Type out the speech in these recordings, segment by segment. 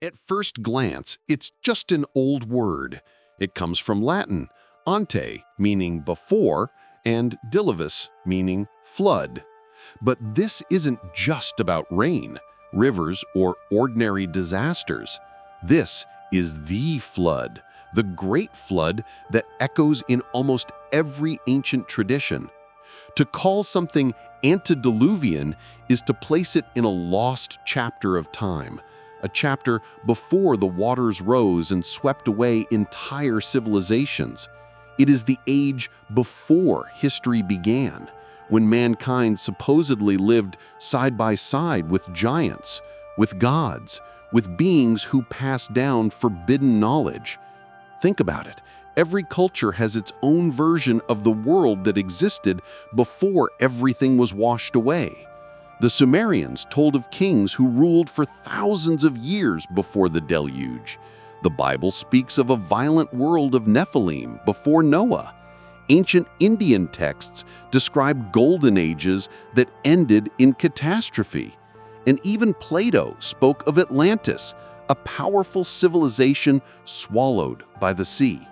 At first glance, it's just an old word. It comes from Latin, ante, meaning before, and diluvus, meaning flood. But this isn't just about rain, rivers, or ordinary disasters. This is the flood, the great flood that echoes in almost every ancient tradition. To call something antediluvian is to place it in a lost chapter of time, a chapter before the waters rose and swept away entire civilizations. It is the age before history began, when mankind supposedly lived side by side with giants, with gods, with beings who passed down forbidden knowledge. Think about it. Every culture has its own version of the world that existed before everything was washed away. The Sumerians told of kings who ruled for thousands of years before the deluge. The Bible speaks of a violent world of Nephilim before Noah. Ancient Indian texts describe golden ages that ended in catastrophe. And even Plato spoke of Atlantis, a powerful civilization swallowed by the sea.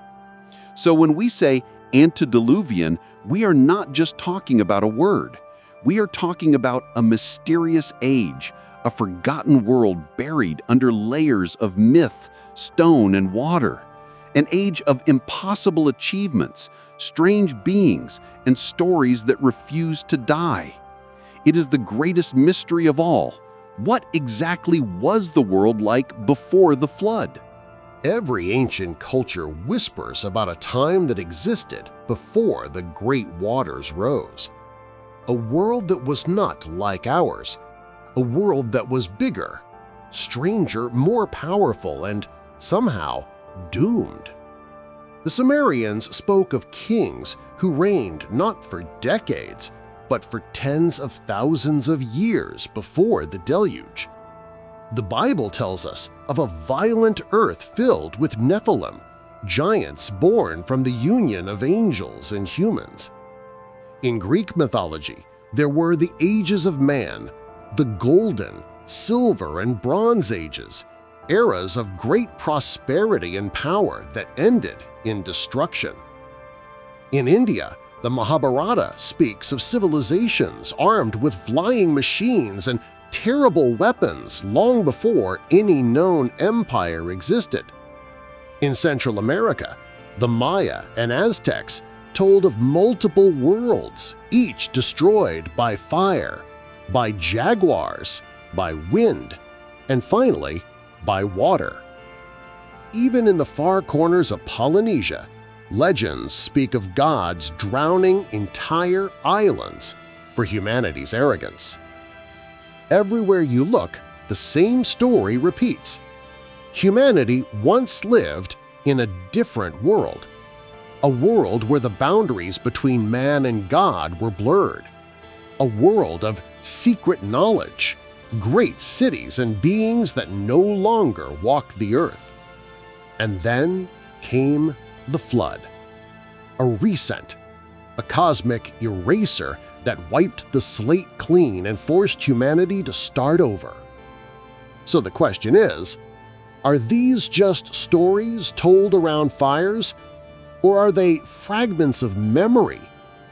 So when we say antediluvian, we are not just talking about a word. We are talking about a mysterious age, a forgotten world buried under layers of myth, stone, and water. An age of impossible achievements, strange beings, and stories that refuse to die. It is the greatest mystery of all. What exactly was the world like before the flood? Every ancient culture whispers about a time that existed before the great waters rose. A world that was not like ours, a world that was bigger, stranger, more powerful, and somehow doomed. The Sumerians spoke of kings who reigned not for decades, but for tens of thousands of years before the deluge. The Bible tells us of a violent earth filled with Nephilim, giants born from the union of angels and humans. In Greek mythology, there were the ages of man, the Golden, Silver, and Bronze Ages, eras of great prosperity and power that ended in destruction. In India, the Mahabharata speaks of civilizations armed with flying machines and terrible weapons long before any known empire existed. In Central America, the Maya and Aztecs told of multiple worlds, each destroyed by fire, by jaguars, by wind, and finally by water. Even in the far corners of Polynesia, legends speak of gods drowning entire islands for humanity's arrogance. Everywhere you look, the same story repeats. Humanity once lived in a different world, a world where the boundaries between man and God were blurred, a world of secret knowledge, great cities and beings that no longer walk the earth. And then came the flood, a reset, a cosmic eraser that wiped the slate clean and forced humanity to start over. So the question is, are these just stories told around fires, or are they fragments of memory,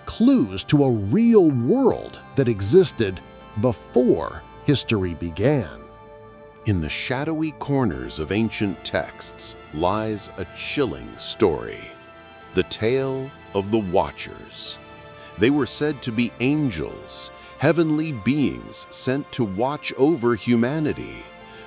clues to a real world that existed before history began? In the shadowy corners of ancient texts lies a chilling story, the tale of the Watchers. They were said to be angels, heavenly beings sent to watch over humanity.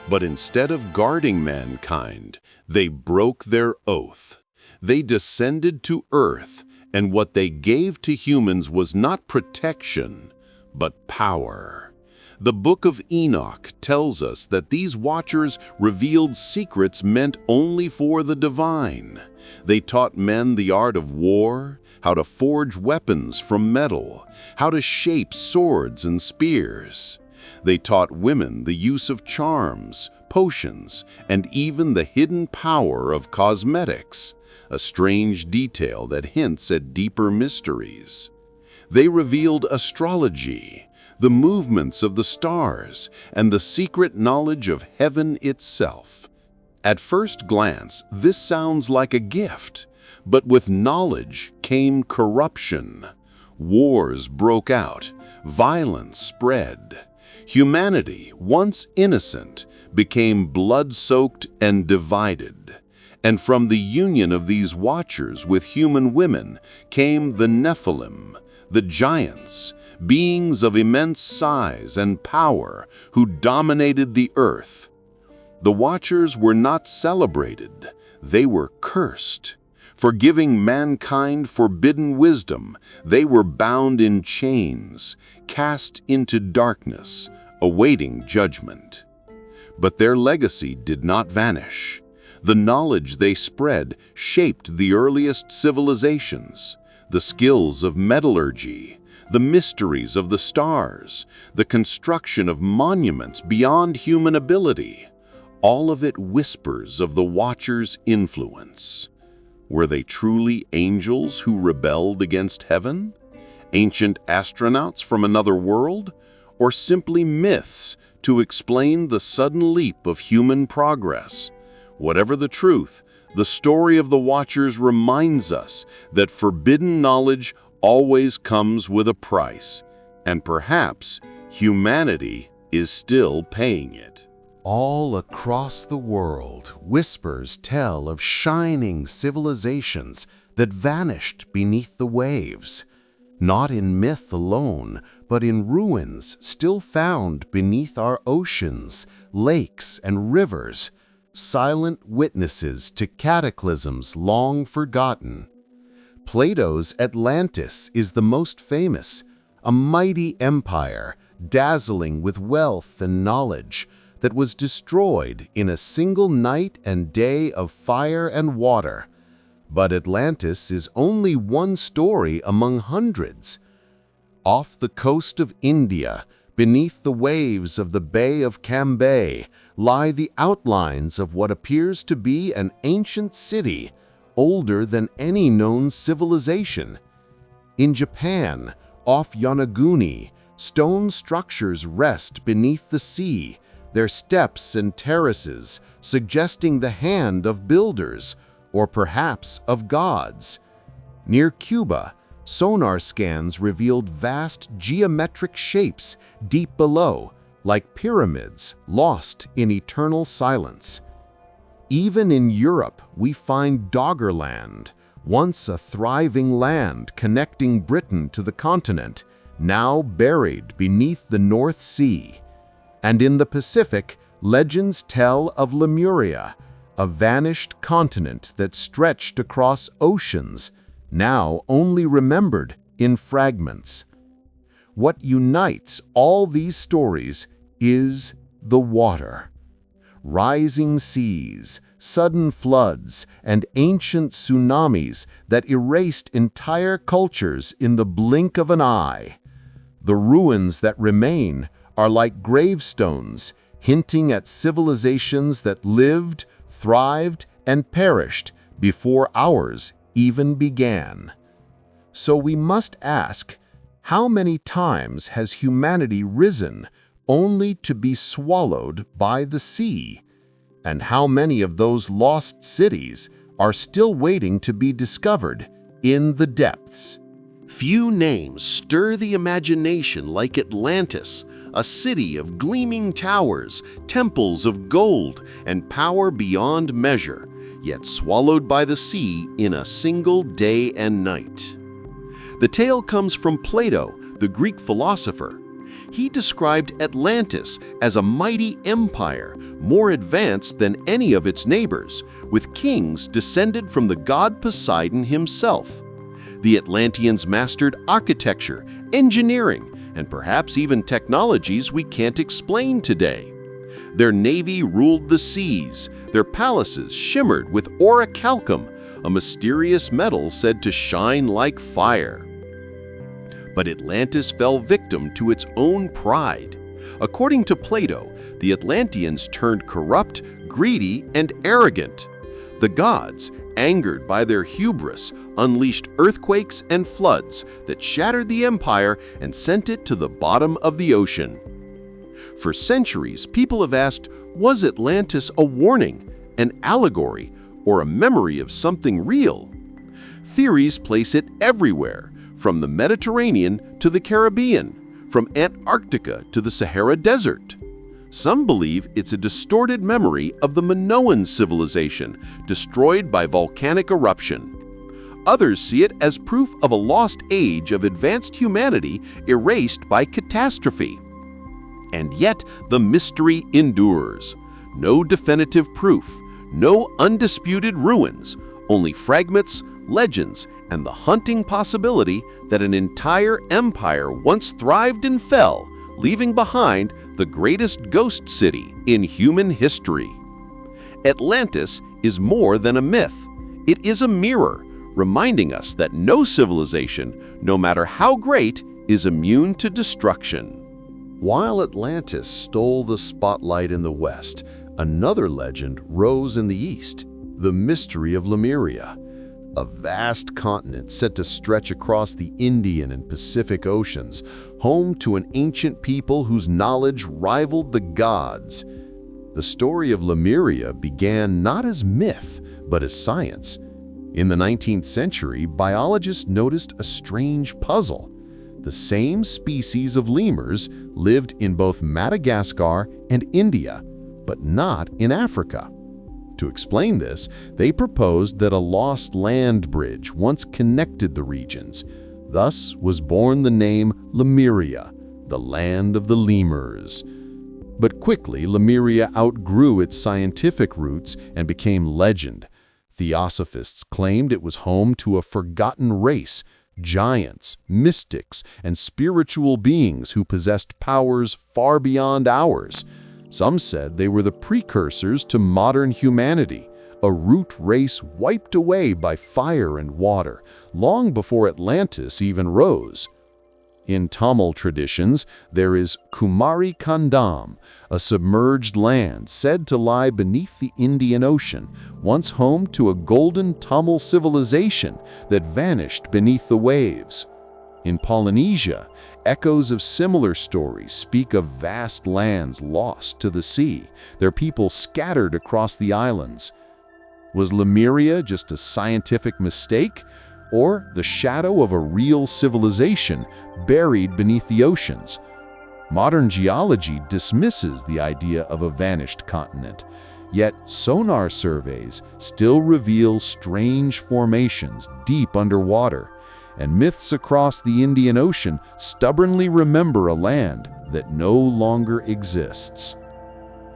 But instead of guarding mankind, they broke their oath. They descended to earth, and what they gave to humans was not protection, but power. The Book of Enoch tells us that these Watchers revealed secrets meant only for the divine. They taught men the art of war, how to forge weapons from metal, how to shape swords and spears. They taught women the use of charms, potions, and even the hidden power of cosmetics, a strange detail that hints at deeper mysteries. They revealed astrology, the movements of the stars, and the secret knowledge of heaven itself, At first glance, this sounds like a gift, but with knowledge came corruption. Wars broke out, violence spread. Humanity, once innocent, became blood-soaked and divided. And from the union of these watchers with human women came the Nephilim, the giants, beings of immense size and power who dominated the earth. The watchers were not celebrated, they were cursed. For giving mankind forbidden wisdom, they were bound in chains, cast into darkness, awaiting judgment. But their legacy did not vanish. The knowledge they spread shaped the earliest civilizations, the skills of metallurgy, the mysteries of the stars, the construction of monuments beyond human ability. All of it whispers of the Watchers' influence. Were they truly angels who rebelled against heaven? Ancient astronauts from another world? Or simply myths to explain the sudden leap of human progress? Whatever the truth, the story of the Watchers reminds us that forbidden knowledge always comes with a price, and perhaps humanity is still paying it. All across the world, whispers tell of shining civilizations that vanished beneath the waves. Not in myth alone, but in ruins still found beneath our oceans, lakes, and rivers, silent witnesses to cataclysms long forgotten. Plato's Atlantis is the most famous, a mighty empire, dazzling with wealth and knowledge, that was destroyed in a single night and day of fire and water. But Atlantis is only one story among hundreds. Off the coast of India, beneath the waves of the Bay of Cambay, lie the outlines of what appears to be an ancient city, older than any known civilization. In Japan, off Yonaguni, stone structures rest beneath the sea, their steps and terraces suggesting the hand of builders, or perhaps of gods. Near Cuba, sonar scans revealed vast geometric shapes deep below, like pyramids lost in eternal silence. Even in Europe, we find Doggerland, once a thriving land connecting Britain to the continent, now buried beneath the North Sea. And in the Pacific, legends tell of Lemuria, a vanished continent that stretched across oceans, now only remembered in fragments. What unites all these stories is the water. Rising seas, sudden floods, and ancient tsunamis that erased entire cultures in the blink of an eye. The ruins that remain are like gravestones, hinting at civilizations that lived, thrived, and perished before ours even began. So we must ask, how many times has humanity risen only to be swallowed by the sea? And how many of those lost cities are still waiting to be discovered in the depths? Few names stir the imagination like Atlantis, a city of gleaming towers, temples of gold, and power beyond measure, yet swallowed by the sea in a single day and night. The tale comes from Plato, the Greek philosopher. He described Atlantis as a mighty empire, more advanced than any of its neighbors, with kings descended from the god Poseidon himself. The Atlanteans mastered architecture, engineering, and perhaps even technologies we can't explain today. Their navy ruled the seas, their palaces shimmered with orichalcum, a mysterious metal said to shine like fire. But Atlantis fell victim to its own pride. According to Plato, the Atlanteans turned corrupt, greedy, and arrogant. The gods, angered by their hubris, unleashed earthquakes and floods that shattered the empire and sent it to the bottom of the ocean. For centuries, people have asked, was Atlantis a warning? an allegory, or a memory of something real? Theories place it everywhere, from the Mediterranean to the Caribbean, from Antarctica to the Sahara Desert. Some believe it's a distorted memory of the Minoan civilization, destroyed by volcanic eruption. Others see it as proof of a lost age of advanced humanity erased by catastrophe. And yet, the mystery endures. No definitive proof, no undisputed ruins, only fragments, legends, and the haunting possibility that an entire empire once thrived and fell, leaving behind the greatest ghost city in human history. Atlantis is more than a myth. It is a mirror, reminding us that no civilization, no matter how great, is immune to destruction. While Atlantis stole the spotlight in the West, another legend rose in the East, the mystery of Lemuria, a vast continent set to stretch across the Indian and Pacific Oceans, home to an ancient people whose knowledge rivaled the gods. The story of Lemuria began not as myth, but as science. In the 19th century, biologists noticed a strange puzzle. The same species of lemurs lived in both Madagascar and India, but not in Africa. To explain this, they proposed that a lost land bridge once connected the regions. Thus was born the name Lemuria, the land of the lemurs. But quickly, Lemuria outgrew its scientific roots and became legend. Theosophists claimed it was home to a forgotten race, giants, mystics, and spiritual beings who possessed powers far beyond ours. Some said they were the precursors to modern humanity, a root race wiped away by fire and water, long before Atlantis even rose. In Tamil traditions, there is Kumari Kandam, a submerged land said to lie beneath the Indian Ocean, once home to a golden Tamil civilization that vanished beneath the waves. In Polynesia, echoes of similar stories speak of vast lands lost to the sea, their people scattered across the islands. Was Lemuria just a scientific mistake, or the shadow of a real civilization buried beneath the oceans? Modern geology dismisses the idea of a vanished continent, yet sonar surveys still reveal strange formations deep underwater, and myths across the Indian Ocean stubbornly remember a land that no longer exists.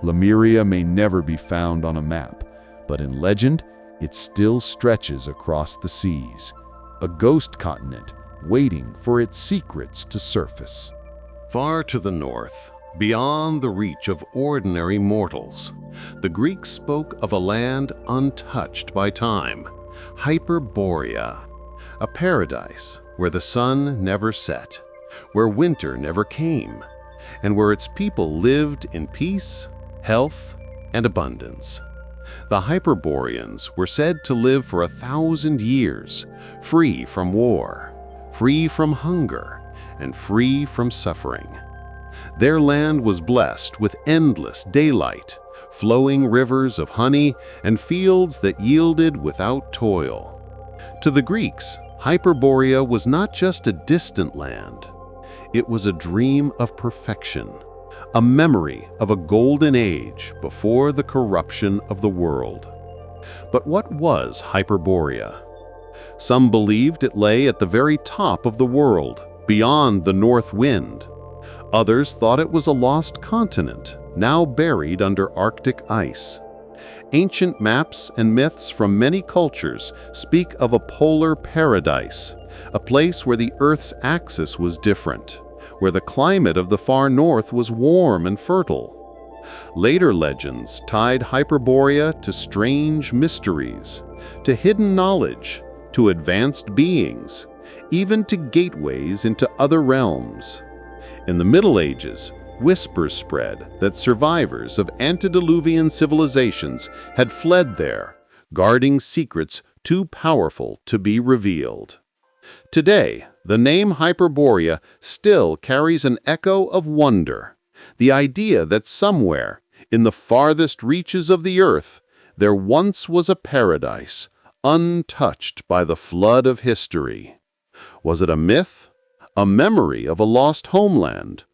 Lemuria may never be found on a map, but in legend, it still stretches across the seas, a ghost continent waiting for its secrets to surface. Far to the north, beyond the reach of ordinary mortals, the Greeks spoke of a land untouched by time, Hyperborea, a paradise where the sun never set, where winter never came, and where its people lived in peace, health, and abundance. The Hyperboreans were said to live for 1,000 years, free from war, free from hunger, and free from suffering. Their land was blessed with endless daylight, flowing rivers of honey, and fields that yielded without toil. To the Greeks, Hyperborea was not just a distant land. It was a dream of perfection, a memory of a golden age before the corruption of the world. But what was Hyperborea? Some believed it lay at the very top of the world, beyond the north wind. Others thought it was a lost continent, now buried under Arctic ice. Ancient maps and myths from many cultures speak of a polar paradise, a place where the Earth's axis was different, where the climate of the far north was warm and fertile. Later legends tied Hyperborea to strange mysteries, to hidden knowledge, to advanced beings, even to gateways into other realms. In the Middle Ages, whispers spread that survivors of antediluvian civilizations had fled there, guarding secrets too powerful to be revealed. Today, the name Hyperborea still carries an echo of wonder, the idea that somewhere, in the farthest reaches of the Earth, there once was a paradise, untouched by the flood of history. Was it a myth? A memory of a lost homeland?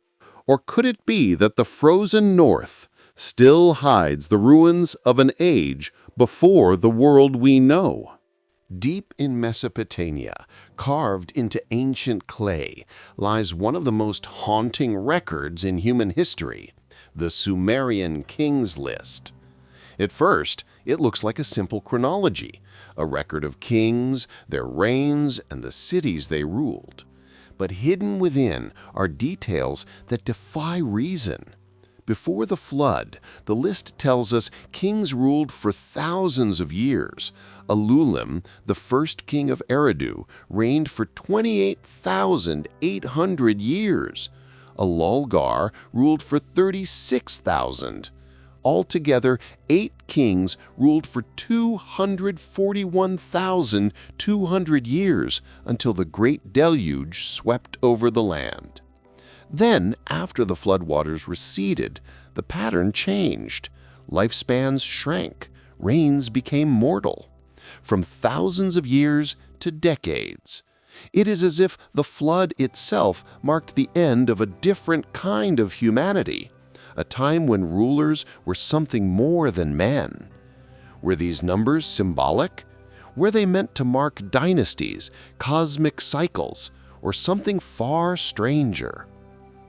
Or could it be that the frozen north still hides the ruins of an age before the world we know? Deep in Mesopotamia, carved into ancient clay, lies one of the most haunting records in human history, the Sumerian Kings List. At first, it looks like a simple chronology, a record of kings, their reigns, and the cities they ruled. But hidden within are details that defy reason. Before the flood, the list tells us kings ruled for thousands of years. Ululim, the first king of Eridu, reigned for 28,800 years. Alulgar ruled for 36,000. Altogether, 8 kings ruled for 241,200 years until the Great Deluge swept over the land. Then, after the floodwaters receded, the pattern changed. Lifespans shrank, reigns became mortal. From thousands of years to decades. It is as if the flood itself marked the end of a different kind of humanity, a time when rulers were something more than men. Were these numbers symbolic? Were they meant to mark dynasties, cosmic cycles, or something far stranger?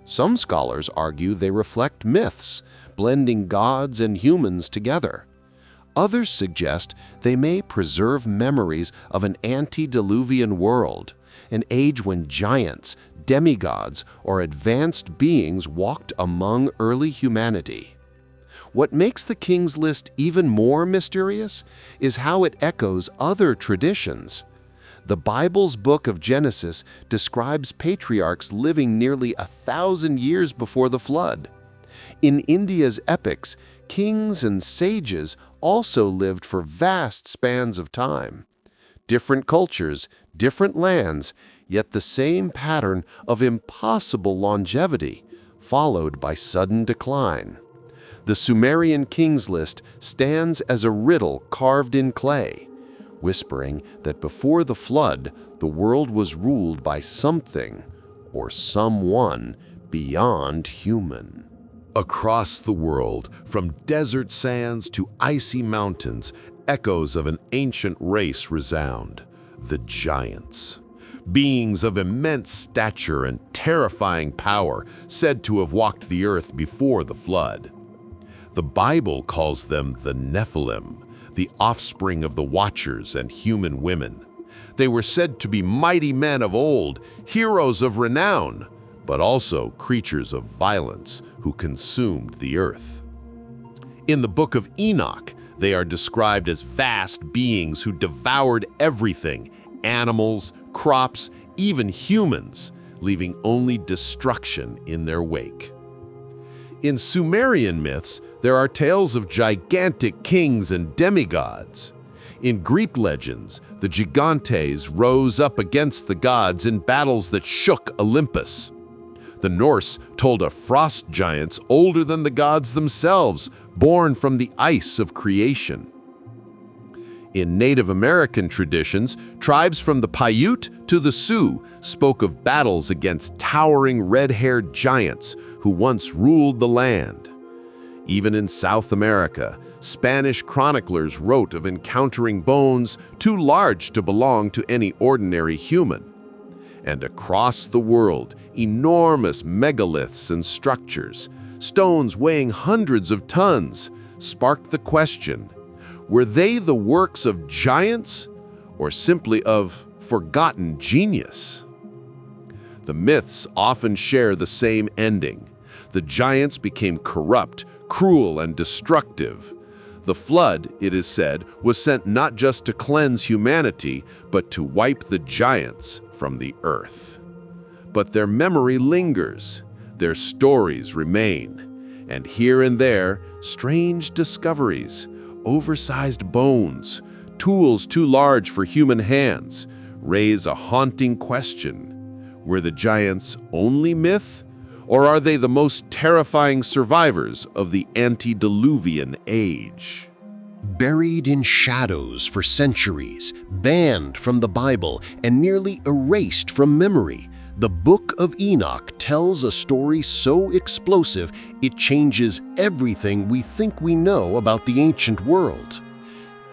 Some scholars argue they reflect myths, blending gods and humans together. Others suggest they may preserve memories of an antediluvian world, an age when giants, demigods, or advanced beings walked among early humanity. What makes the Kings List even more mysterious is how it echoes other traditions. The Bible's book of Genesis describes patriarchs living nearly 1,000 years before the flood. In India's epics, kings and sages also lived for vast spans of time. Different cultures, different lands, yet the same pattern of impossible longevity, followed by sudden decline. The Sumerian Kings List stands as a riddle carved in clay, whispering that before the flood, the world was ruled by something or someone beyond human. Across the world, from desert sands to icy mountains, echoes of an ancient race resound, the giants. Beings of immense stature and terrifying power, said to have walked the earth before the flood. The Bible calls them the Nephilim, the offspring of the Watchers and human women. They were said to be mighty men of old, heroes of renown, but also creatures of violence who consumed the earth. In the Book of Enoch, they are described as vast beings who devoured everything, animals, crops, even humans, leaving only destruction in their wake. In Sumerian myths, there are tales of gigantic kings and demigods. In Greek legends, the Gigantes rose up against the gods in battles that shook Olympus. The Norse told of frost giants older than the gods themselves, born from the ice of creation. In Native American traditions, tribes from the Paiute to the Sioux spoke of battles against towering red-haired giants who once ruled the land. Even in South America, Spanish chroniclers wrote of encountering bones too large to belong to any ordinary human. And across the world, enormous megaliths and structures, stones weighing hundreds of tons, sparked the question, were they the works of giants or simply of forgotten genius? The myths often share the same ending. The giants became corrupt, cruel, and destructive. The flood, it is said, was sent not just to cleanse humanity, but to wipe the giants from the earth. But their memory lingers, their stories remain, and here and there, strange discoveries, oversized bones, tools too large for human hands, raise a haunting question. Were the giants only myth, or are they the most terrifying survivors of the antediluvian age? Buried in shadows for centuries, banned from the Bible, and nearly erased from memory, the Book of Enoch tells a story so explosive it changes everything we think we know about the ancient world.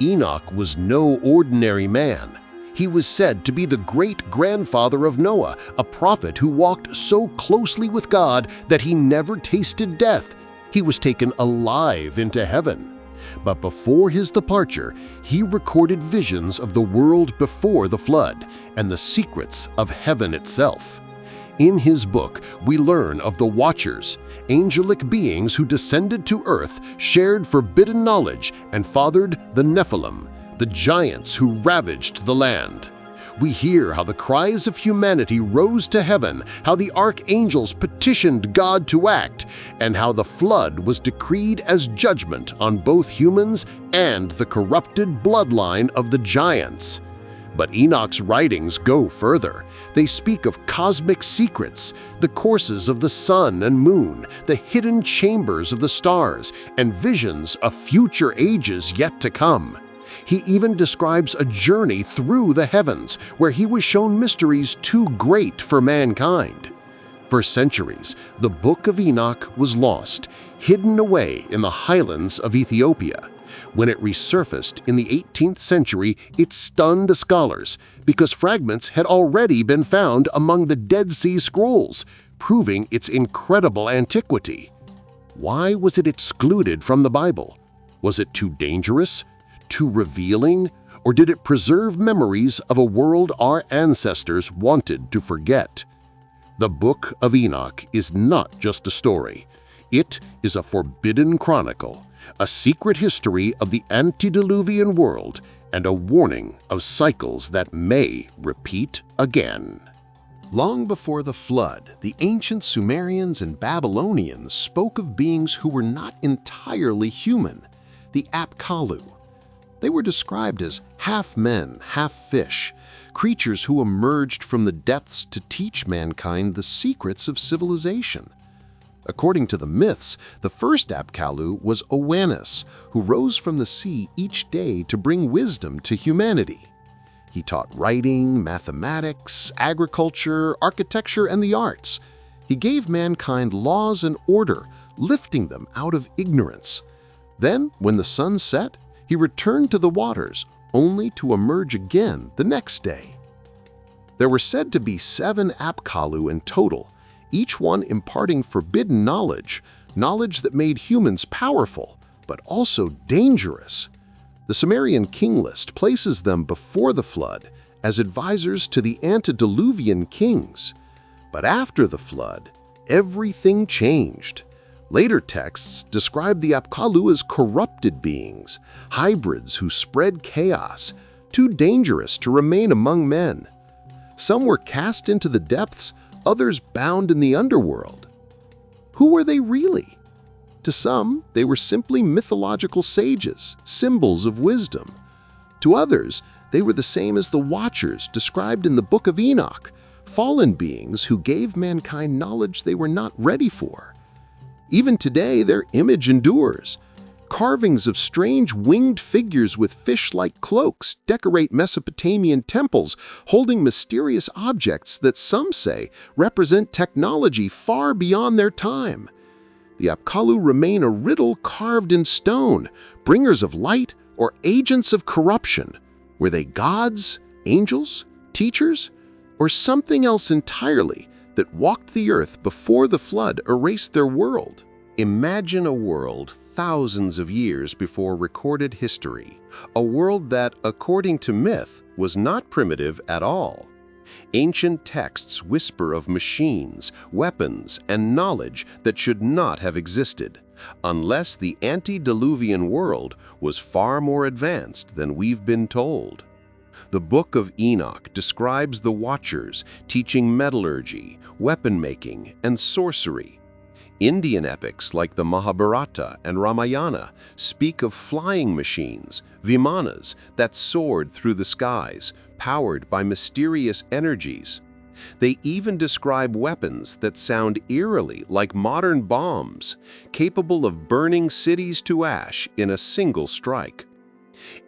Enoch was no ordinary man. He was said to be the great-grandfather of Noah, a prophet who walked so closely with God that he never tasted death. He was taken alive into heaven. But before his departure, he recorded visions of the world before the flood and the secrets of heaven itself. In his book, we learn of the Watchers, angelic beings who descended to earth, shared forbidden knowledge, and fathered the Nephilim, the giants who ravaged the land. We hear how the cries of humanity rose to heaven, how the archangels petitioned God to act, and how the flood was decreed as judgment on both humans and the corrupted bloodline of the giants. But Enoch's writings go further. They speak of cosmic secrets, the courses of the sun and moon, the hidden chambers of the stars, and visions of future ages yet to come. He even describes a journey through the heavens where he was shown mysteries too great for mankind. For centuries, the Book of Enoch was lost, hidden away in the highlands of Ethiopia. When it resurfaced in the 18th century, it stunned scholars because fragments had already been found among the Dead Sea Scrolls, proving its incredible antiquity. Why was it excluded from the Bible? Was it too dangerous? Too revealing? Or did it preserve memories of a world our ancestors wanted to forget? The Book of Enoch is not just a story. It is a forbidden chronicle, a secret history of the antediluvian world, and a warning of cycles that may repeat again. Long before the flood, the ancient Sumerians and Babylonians spoke of beings who were not entirely human, the Apkallu. They were described as half men, half fish, creatures who emerged from the depths to teach mankind the secrets of civilization. According to the myths, the first Apkallu was Oannes, who rose from the sea each day to bring wisdom to humanity. He taught writing, mathematics, agriculture, architecture, and the arts. He gave mankind laws and order, lifting them out of ignorance. Then, when the sun set, he returned to the waters, only to emerge again the next day. There were said to be 7 Apkallu in total, each one imparting forbidden knowledge, knowledge that made humans powerful, but also dangerous. The Sumerian King List places them before the flood as advisors to the Antediluvian kings. But after the flood, everything changed. Later texts describe the Apkallu as corrupted beings, hybrids who spread chaos, too dangerous to remain among men. Some were cast into the depths, others bound in the underworld. Who were they really? To some, they were simply mythological sages, symbols of wisdom. To others, they were the same as the Watchers described in the Book of Enoch, fallen beings who gave mankind knowledge they were not ready for. Even today, their image endures. Carvings of strange winged figures with fish-like cloaks decorate Mesopotamian temples, holding mysterious objects that some say represent technology far beyond their time. The Apkallu remain a riddle carved in stone, bringers of light or agents of corruption. Were they gods, angels, teachers, or something else entirely that walked the earth before the flood erased their world? Imagine a world thousands of years before recorded history, a world that, according to myth, was not primitive at all. Ancient texts whisper of machines, weapons, and knowledge that should not have existed, unless the antediluvian world was far more advanced than we've been told. The Book of Enoch describes the Watchers teaching metallurgy, weapon-making, and sorcery. Indian epics like the Mahabharata and Ramayana speak of flying machines, vimanas, that soared through the skies, powered by mysterious energies. They even describe weapons that sound eerily like modern bombs, capable of burning cities to ash in a single strike.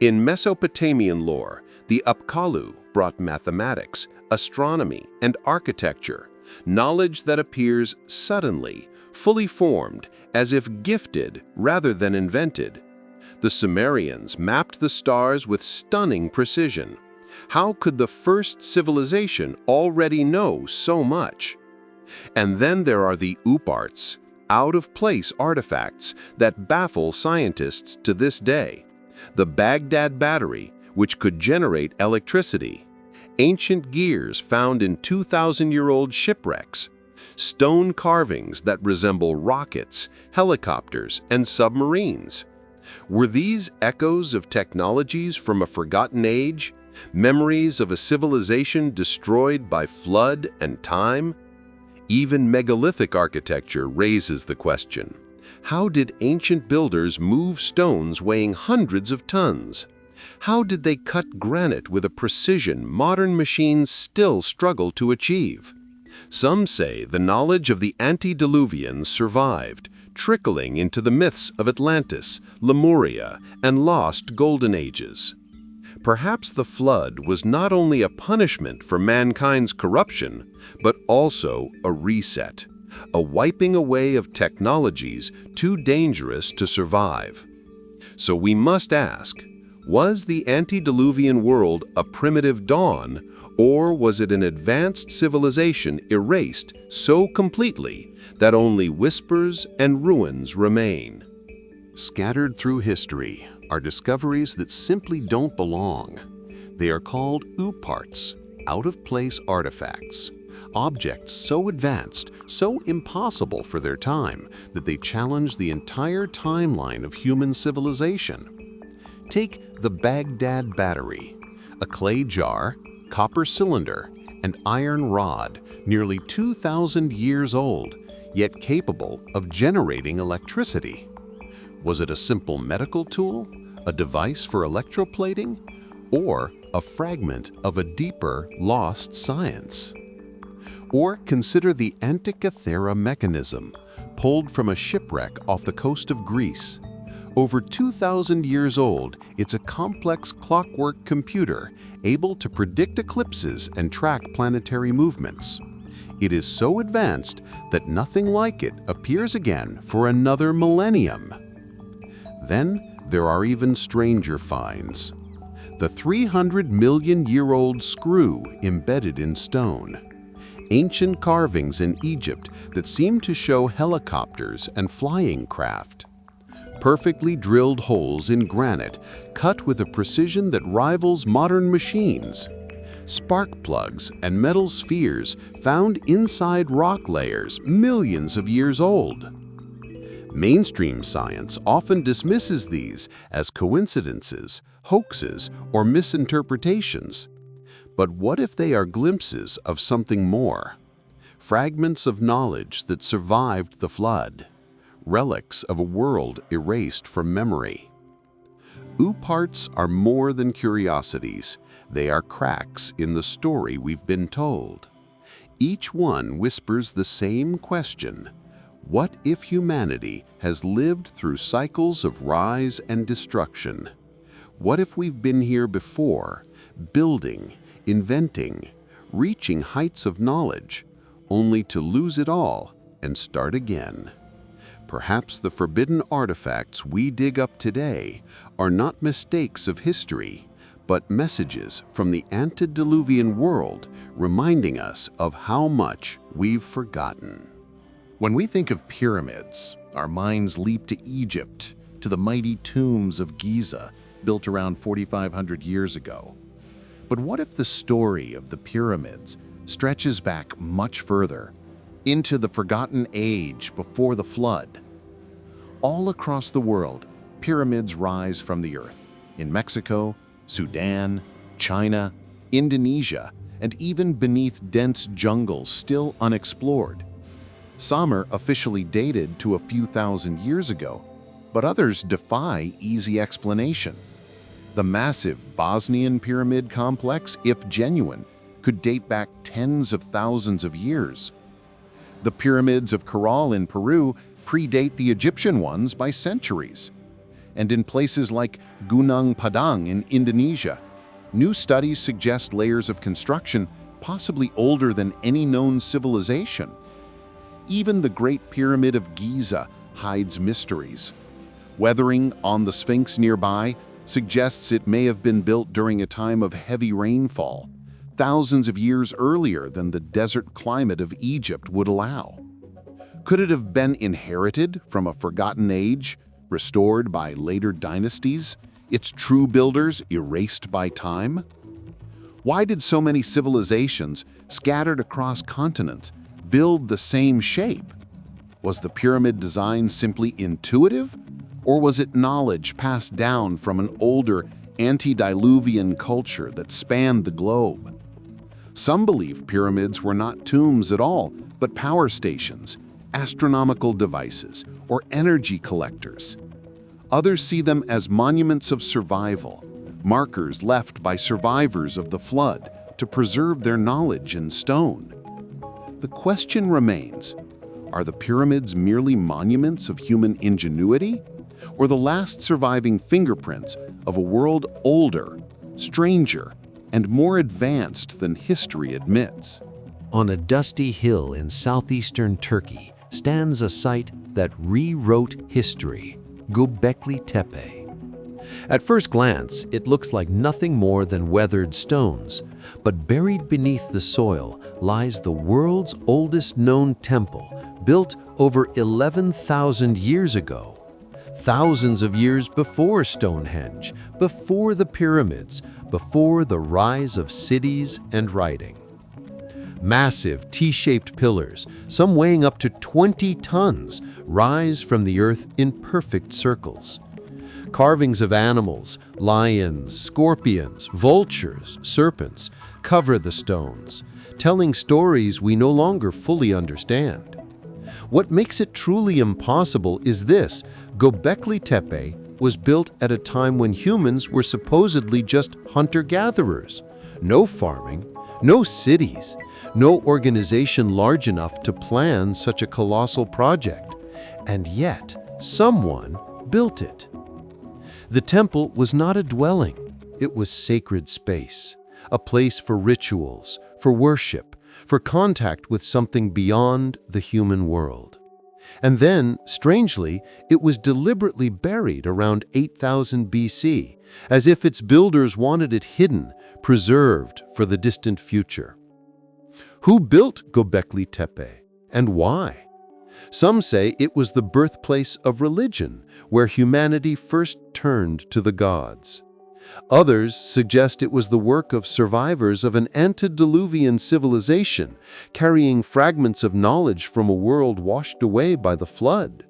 In Mesopotamian lore, the Apkallu brought mathematics, astronomy, and architecture, knowledge that appears suddenly, fully formed, as if gifted rather than invented. The Sumerians mapped the stars with stunning precision. How could the first civilization already know so much? And then there are the OOPArts, out-of-place artifacts that baffle scientists to this day. The Baghdad Battery, which could generate electricity. Ancient gears found in 2,000-year-old shipwrecks. Stone carvings that resemble rockets, helicopters, and submarines. Were these echoes of technologies from a forgotten age? Memories of a civilization destroyed by flood and time? Even megalithic architecture raises the question. How did ancient builders move stones weighing hundreds of tons? How did they cut granite with a precision modern machines still struggle to achieve? Some say the knowledge of the Antediluvians survived, trickling into the myths of Atlantis, Lemuria, and lost golden ages. Perhaps the flood was not only a punishment for mankind's corruption, but also a reset, a wiping away of technologies too dangerous to survive. So we must ask, was the antediluvian world a primitive dawn, or was it an advanced civilization erased so completely that only whispers and ruins remain? Scattered through history are discoveries that simply don't belong. They are called OOPArts, out-of-place artifacts, objects so advanced, so impossible for their time, that they challenge the entire timeline of human civilization. Take the Baghdad Battery, a clay jar, copper cylinder, and iron rod, nearly 2,000 years old, yet capable of generating electricity. Was it a simple medical tool, a device for electroplating, or a fragment of a deeper, lost science? Or consider the Antikythera mechanism, pulled from a shipwreck off the coast of Greece. Over 2,000 years old, it's a complex clockwork computer able to predict eclipses and track planetary movements. It is so advanced that nothing like it appears again for another millennium. Then there are even stranger finds. The 300-million-year-old screw embedded in stone. Ancient carvings in Egypt that seem to show helicopters and flying craft. Perfectly drilled holes in granite cut with a precision that rivals modern machines. Spark plugs and metal spheres found inside rock layers millions of years old. Mainstream science often dismisses these as coincidences, hoaxes, or misinterpretations. But what if they are glimpses of something more? Fragments of knowledge that survived the flood. Relics of a world erased from memory. OOPArts are more than curiosities. They are cracks in the story we've been told. Each one whispers the same question. What if humanity has lived through cycles of rise and destruction? What if we've been here before, building, inventing, reaching heights of knowledge, only to lose it all and start again? Perhaps the forbidden artifacts we dig up today are not mistakes of history, but messages from the antediluvian world reminding us of how much we've forgotten. When we think of pyramids, our minds leap to Egypt, to the mighty tombs of Giza, built around 4,500 years ago. But what if the story of the pyramids stretches back much further, into the forgotten age before the flood? All across the world, pyramids rise from the earth, in Mexico, Sudan, China, Indonesia, and even beneath dense jungles still unexplored. Some are officially dated to a few thousand years ago, but others defy easy explanation. The massive Bosnian pyramid complex, if genuine, could date back tens of thousands of years. The pyramids of Caral in Peru predate the Egyptian ones by centuries. and in places like Gunung Padang in Indonesia. New studies suggest layers of construction possibly older than any known civilization. Even the Great Pyramid of Giza hides mysteries. Weathering on the Sphinx nearby suggests it may have been built during a time of heavy rainfall, thousands of years earlier than the desert climate of Egypt would allow. Could it have been inherited from a forgotten age, restored by later dynasties, its true builders erased by time? Why did so many civilizations scattered across continents build the same shape? Was the pyramid design simply intuitive, or was it knowledge passed down from an older Antediluvian culture that spanned the globe? Some believe pyramids were not tombs at all, but power stations, astronomical devices, or energy collectors. Others see them as monuments of survival, markers left by survivors of the flood to preserve their knowledge in stone. The question remains, are the pyramids merely monuments of human ingenuity, or the last surviving fingerprints of a world older, stranger, and more advanced than history admits? On a dusty hill in southeastern Turkey stands a site that rewrote history, Göbekli Tepe. At first glance, it looks like nothing more than weathered stones, but buried beneath the soil lies the world's oldest known temple, built over 11,000 years ago. Thousands of years before Stonehenge, before the pyramids, before the rise of cities and writing. Massive T-shaped pillars, some weighing up to 20 tons, rise from the earth in perfect circles. Carvings of animals, lions, scorpions, vultures, serpents, cover the stones, telling stories we no longer fully understand. What makes it truly impossible is this: Göbekli Tepe was built at a time when humans were supposedly just hunter-gatherers. No farming, no cities, no organization large enough to plan such a colossal project. And yet, someone built it. The temple was not a dwelling. It was sacred space, a place for rituals, for worship, for contact with something beyond the human world. And then, strangely, it was deliberately buried around 8000 BC, as if its builders wanted it hidden, preserved for the distant future. Who built Göbekli Tepe, and why? Some say it was the birthplace of religion, where humanity first turned to the gods. Others suggest it was the work of survivors of an antediluvian civilization, carrying fragments of knowledge from a world washed away by the flood.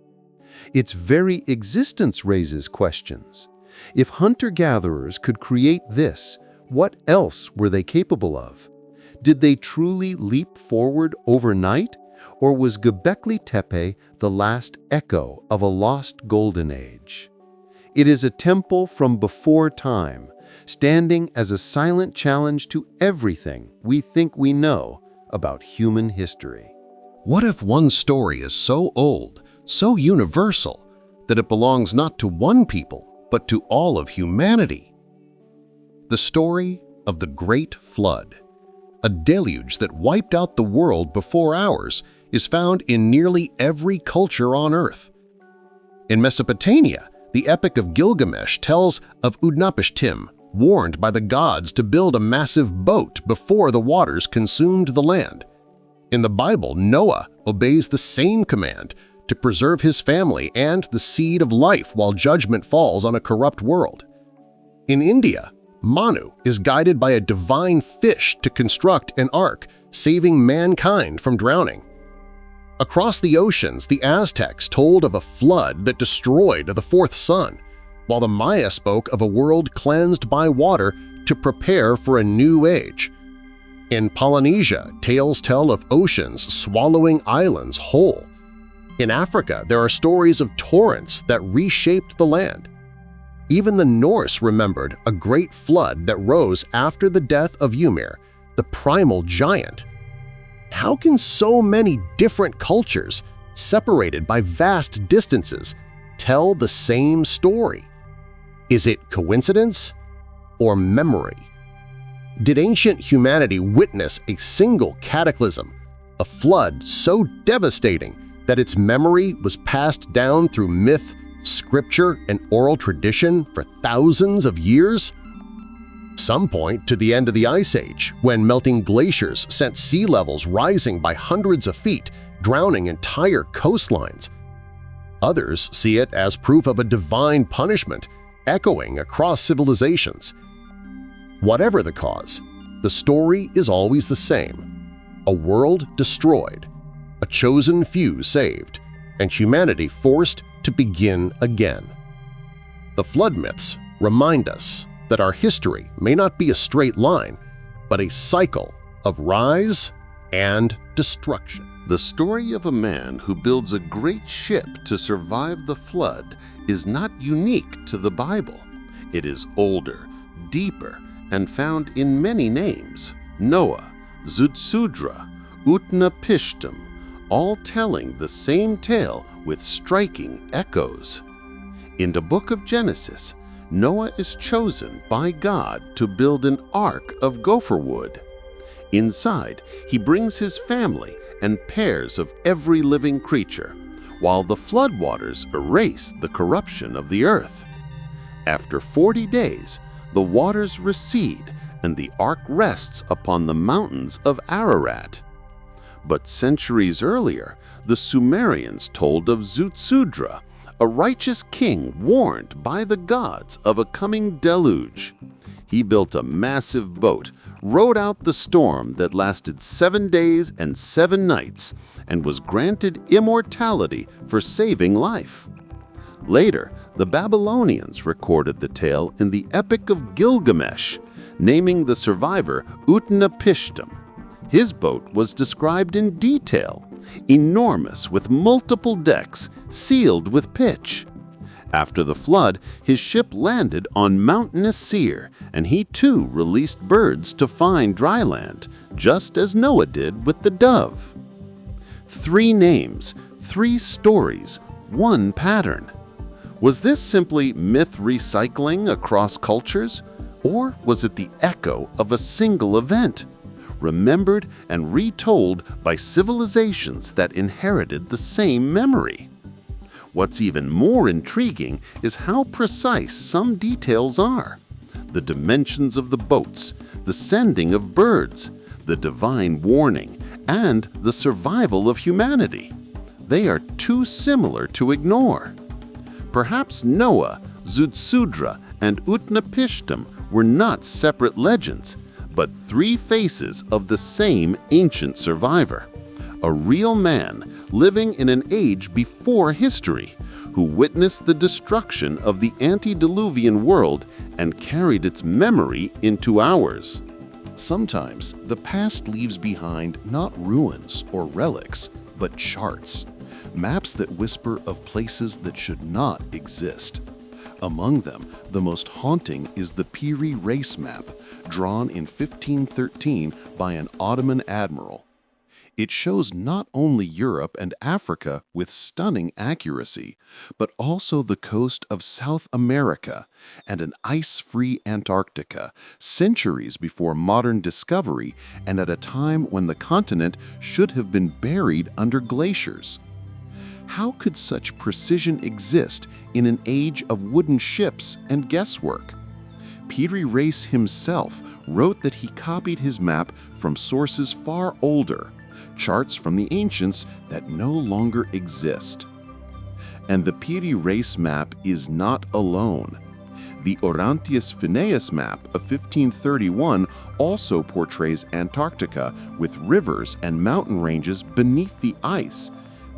Its very existence raises questions. If hunter-gatherers could create this, what else were they capable of? Did they truly leap forward overnight? Or was Göbekli Tepe the last echo of a lost golden age? It is a temple from before time, standing as a silent challenge to everything we think we know about human history. What if one story is so old, so universal, that it belongs not to one people, but to all of humanity? The story of the Great Flood, a deluge that wiped out the world before ours, is found in nearly every culture on Earth. In Mesopotamia, the Epic of Gilgamesh tells of Utnapishtim, warned by the gods to build a massive boat before the waters consumed the land. In the Bible, Noah obeys the same command to preserve his family and the seed of life while judgment falls on a corrupt world. In India, Manu is guided by a divine fish to construct an ark, saving mankind from drowning. Across the oceans, the Aztecs told of a flood that destroyed the fourth sun, while the Maya spoke of a world cleansed by water to prepare for a new age. In Polynesia, tales tell of oceans swallowing islands whole. In Africa, there are stories of torrents that reshaped the land. Even the Norse remembered a great flood that rose after the death of Ymir, the primal giant. How can so many different cultures, separated by vast distances, tell the same story, Is it coincidence or memory? Did ancient humanity witness a single cataclysm, a flood so devastating that its memory was passed down through myth, scripture, and oral tradition for thousands of years? Some point to the end of the Ice Age, when melting glaciers sent sea levels rising by hundreds of feet, drowning entire coastlines. Others see it as proof of a divine punishment, echoing across civilizations. Whatever the cause, the story is always the same: a world destroyed, a chosen few saved, and humanity forced to begin again. The flood myths remind us that our history may not be a straight line, but a cycle of rise and destruction. The story of a man who builds a great ship to survive the flood is not unique to the Bible. It is older, deeper, and found in many names: Noah, Ziusudra, Utnapishtim, all telling the same tale with striking echoes. In the Book of Genesis, Noah is chosen by God to build an ark of gopher wood. Inside, he brings his family and pairs of every living creature, while the floodwaters erase the corruption of the earth. After 40 days, the waters recede and the ark rests upon the mountains of Ararat. But centuries earlier, the Sumerians told of Ziusudra, a righteous king warned by the gods of a coming deluge. He built a massive boat, rode out the storm that lasted 7 days and 7 nights, and was granted immortality for saving life. Later, the Babylonians recorded the tale in the Epic of Gilgamesh, naming the survivor Utnapishtim. His boat was described in detail, enormous with multiple decks sealed with pitch. After the flood, his ship landed on mountainous Seir, and he too released birds to find dry land, just as Noah did with the dove. 3 names, 3 stories, 1 pattern. Was this simply myth recycling across cultures, or was it the echo of a single event, remembered and retold by civilizations that inherited the same memory? What's even more intriguing is how precise some details are. The dimensions of the boats, the sending of birds, the divine warning, and the survival of humanity. They are too similar to ignore. Perhaps Noah, Ziusudra, and Utnapishtim were not separate legends, but 3 faces of the same ancient survivor. A real man living in an age before history, who witnessed the destruction of the antediluvian world and carried its memory into ours. Sometimes the past leaves behind not ruins or relics, but charts, maps that whisper of places that should not exist. Among them, the most haunting is the Piri Reis map, drawn in 1513 by an Ottoman admiral. It shows not only Europe and Africa with stunning accuracy, but also the coast of South America and an ice-free Antarctica, centuries before modern discovery and at a time when the continent should have been buried under glaciers. How could such precision exist in an age of wooden ships and guesswork? Piri Reis himself wrote that he copied his map from sources far older, charts from the ancients that no longer exist. And the Piri Reis map is not alone. The Orontius Phineas map of 1531 also portrays Antarctica with rivers and mountain ranges beneath the ice,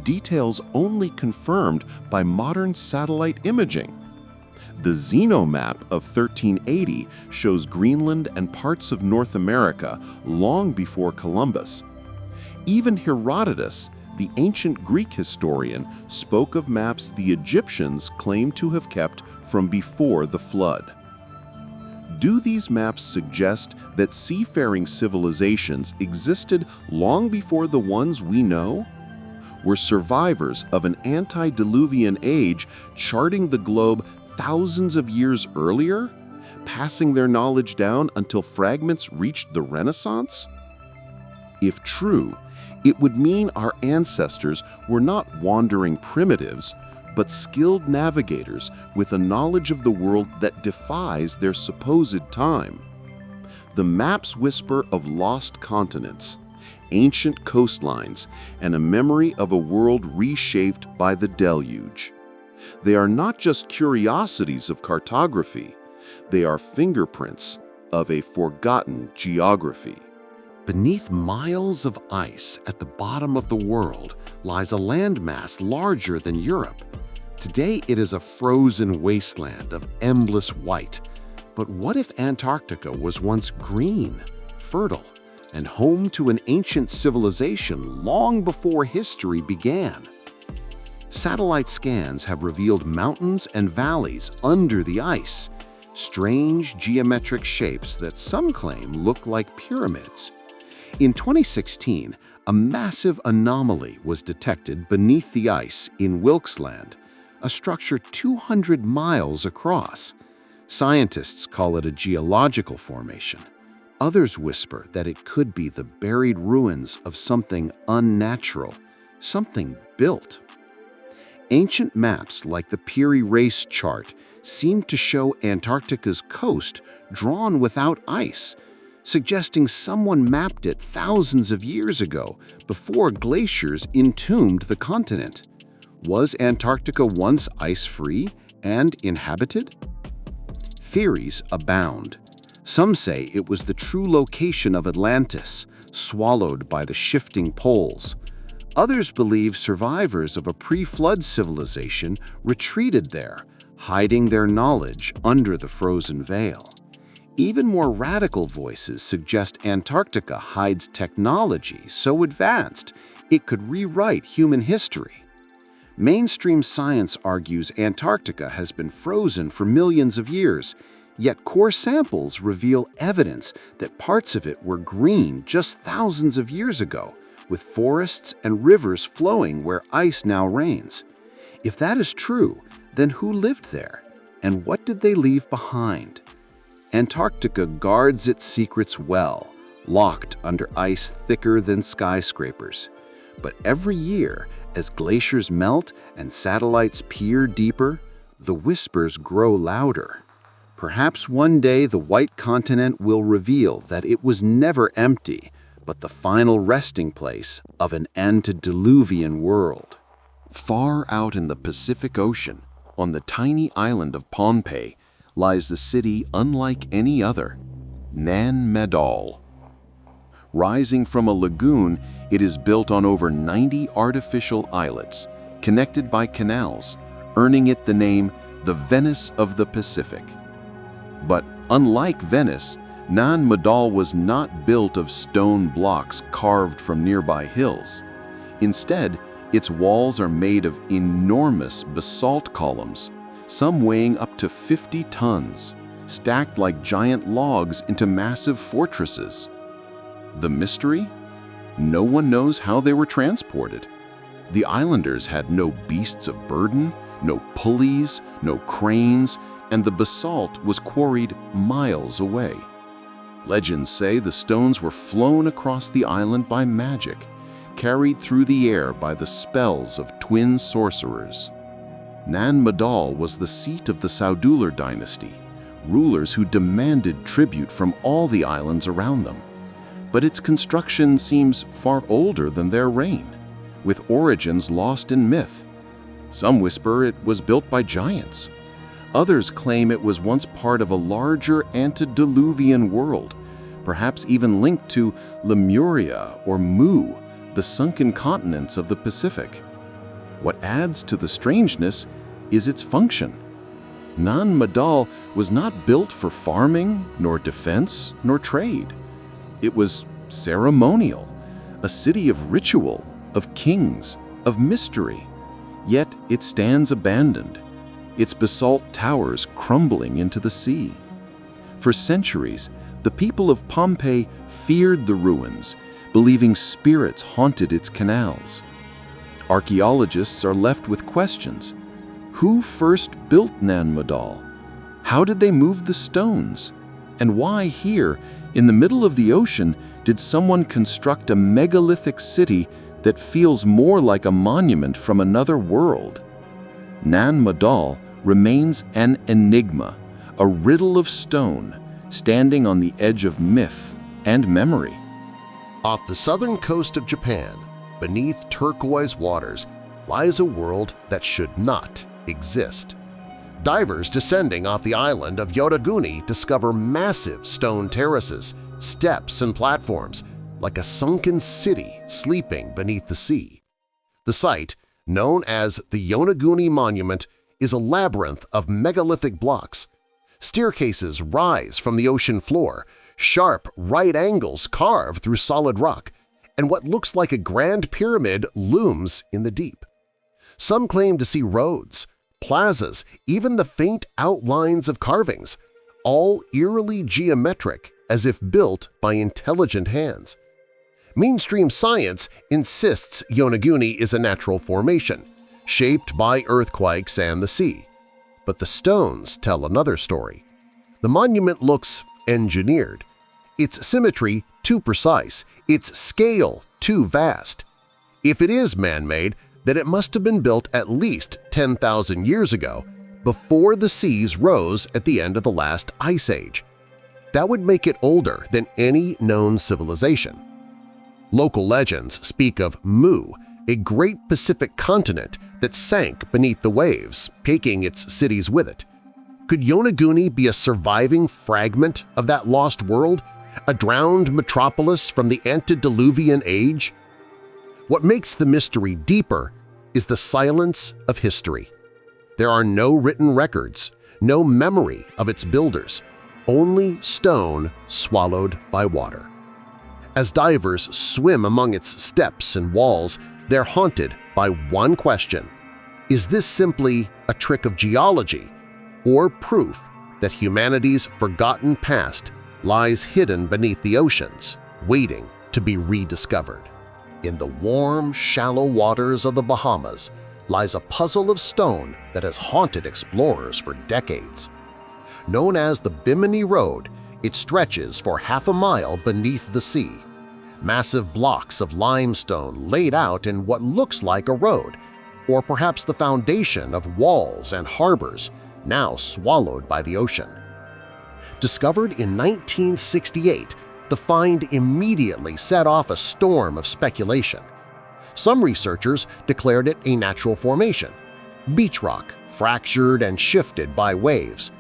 details only confirmed by modern satellite imaging. The Zeno map of 1380 shows Greenland and parts of North America long before Columbus. Even Herodotus, the ancient Greek historian, spoke of maps the Egyptians claimed to have kept from before the flood. Do these maps suggest that seafaring civilizations existed long before the ones we know? Were survivors of an antediluvian age charting the globe thousands of years earlier, passing their knowledge down until fragments reached the Renaissance? If true, it would mean our ancestors were not wandering primitives, but skilled navigators with a knowledge of the world that defies their supposed time. The maps whisper of lost continents, ancient coastlines, and a memory of a world reshaped by the deluge. They are not just curiosities of cartography, they are fingerprints of a forgotten geography. Beneath miles of ice at the bottom of the world lies a landmass larger than Europe. Today it is a frozen wasteland of endless white. But what if Antarctica was once green, fertile, and home to an ancient civilization long before history began? Satellite scans have revealed mountains and valleys under the ice, strange geometric shapes that some claim look like pyramids. In 2016, a massive anomaly was detected beneath the ice in Wilkesland, a structure 200 miles across. Scientists call it a geological formation. Others whisper that it could be the buried ruins of something unnatural, something built. Ancient maps like the Peary Race chart seem to show Antarctica's coast drawn without ice, suggesting someone mapped it thousands of years ago before glaciers entombed the continent. Was Antarctica once ice-free and inhabited? Theories abound. Some say it was the true location of Atlantis, swallowed by the shifting poles. Others believe survivors of a pre-flood civilization retreated there, hiding their knowledge under the frozen veil. Even more radical voices suggest Antarctica hides technology so advanced it could rewrite human history. Mainstream science argues Antarctica has been frozen for millions of years, yet core samples reveal evidence that parts of it were green just thousands of years ago, with forests and rivers flowing where ice now reigns. If that is true, then who lived there? And what did they leave behind? Antarctica guards its secrets well, locked under ice thicker than skyscrapers. But every year, as glaciers melt and satellites peer deeper, the whispers grow louder. Perhaps one day the white continent will reveal that it was never empty, but the final resting place of an antediluvian world. Far out in the Pacific Ocean, on the tiny island of Pohnpei, lies a city unlike any other, Nan Madol. Rising from a lagoon, it is built on over 90 artificial islets, connected by canals, earning it the name the Venice of the Pacific. But unlike Venice, Nan Madol was not built of stone blocks carved from nearby hills. Instead, its walls are made of enormous basalt columns, some weighing up to 50 tons, stacked like giant logs into massive fortresses. The mystery? No one knows how they were transported. The islanders had no beasts of burden, no pulleys, no cranes, and the basalt was quarried miles away. Legends say the stones were flown across the island by magic, carried through the air by the spells of twin sorcerers. Nan Madol was the seat of the Ziusudra dynasty, rulers who demanded tribute from all the islands around them. But its construction seems far older than their reign, with origins lost in myth. Some whisper it was built by giants. Others claim it was once part of a larger antediluvian world, perhaps even linked to Lemuria or Mu, the sunken continents of the Pacific. What adds to the strangeness is its function. Nan Madol was not built for farming, nor defense, nor trade. It was ceremonial, a city of ritual, of kings, of mystery. Yet it stands abandoned, its basalt towers crumbling into the sea. For centuries, the people of Pohnpei feared the ruins, believing spirits haunted its canals. Archaeologists are left with questions. Who first built Nan Madol? How did they move the stones? And why here, in the middle of the ocean, did someone construct a megalithic city that feels more like a monument from another world? Nan Madol remains an enigma, a riddle of stone, standing on the edge of myth and memory. Off the southern coast of Japan, beneath turquoise waters, lies a world that should not exist. Divers descending off the island of Yonaguni discover massive stone terraces, steps, and platforms, like a sunken city sleeping beneath the sea. The site, known as the Yonaguni Monument, is a labyrinth of megalithic blocks. Staircases rise from the ocean floor, sharp right angles carve through solid rock, and what looks like a grand pyramid looms in the deep. Some claim to see roads, plazas, even the faint outlines of carvings, all eerily geometric as if built by intelligent hands. Mainstream science insists Yonaguni is a natural formation, shaped by earthquakes and the sea. But the stones tell another story. The monument looks engineered, its symmetry too precise, its scale too vast. If it is man-made, then it must have been built at least 10,000 years ago, before the seas rose at the end of the last ice age. That would make it older than any known civilization. Local legends speak of Mu, a great Pacific continent that sank beneath the waves, taking its cities with it. Could Yonaguni be a surviving fragment of that lost world, a drowned metropolis from the Antediluvian age? What makes the mystery deeper is the silence of history. There are no written records, no memory of its builders, only stone swallowed by water. As divers swim among its steps and walls, they're haunted by one question: is this simply a trick of geology or proof that humanity's forgotten past lies hidden beneath the oceans, waiting to be rediscovered? In the warm, shallow waters of the Bahamas lies a puzzle of stone that has haunted explorers for decades. Known as the Bimini Road, it stretches for half a mile beneath the sea. Massive blocks of limestone laid out in what looks like a road, or perhaps the foundation of walls and harbors now swallowed by the ocean. Discovered in 1968, the find immediately set off a storm of speculation. Some researchers declared it a natural formation, beach rock fractured and shifted by waves.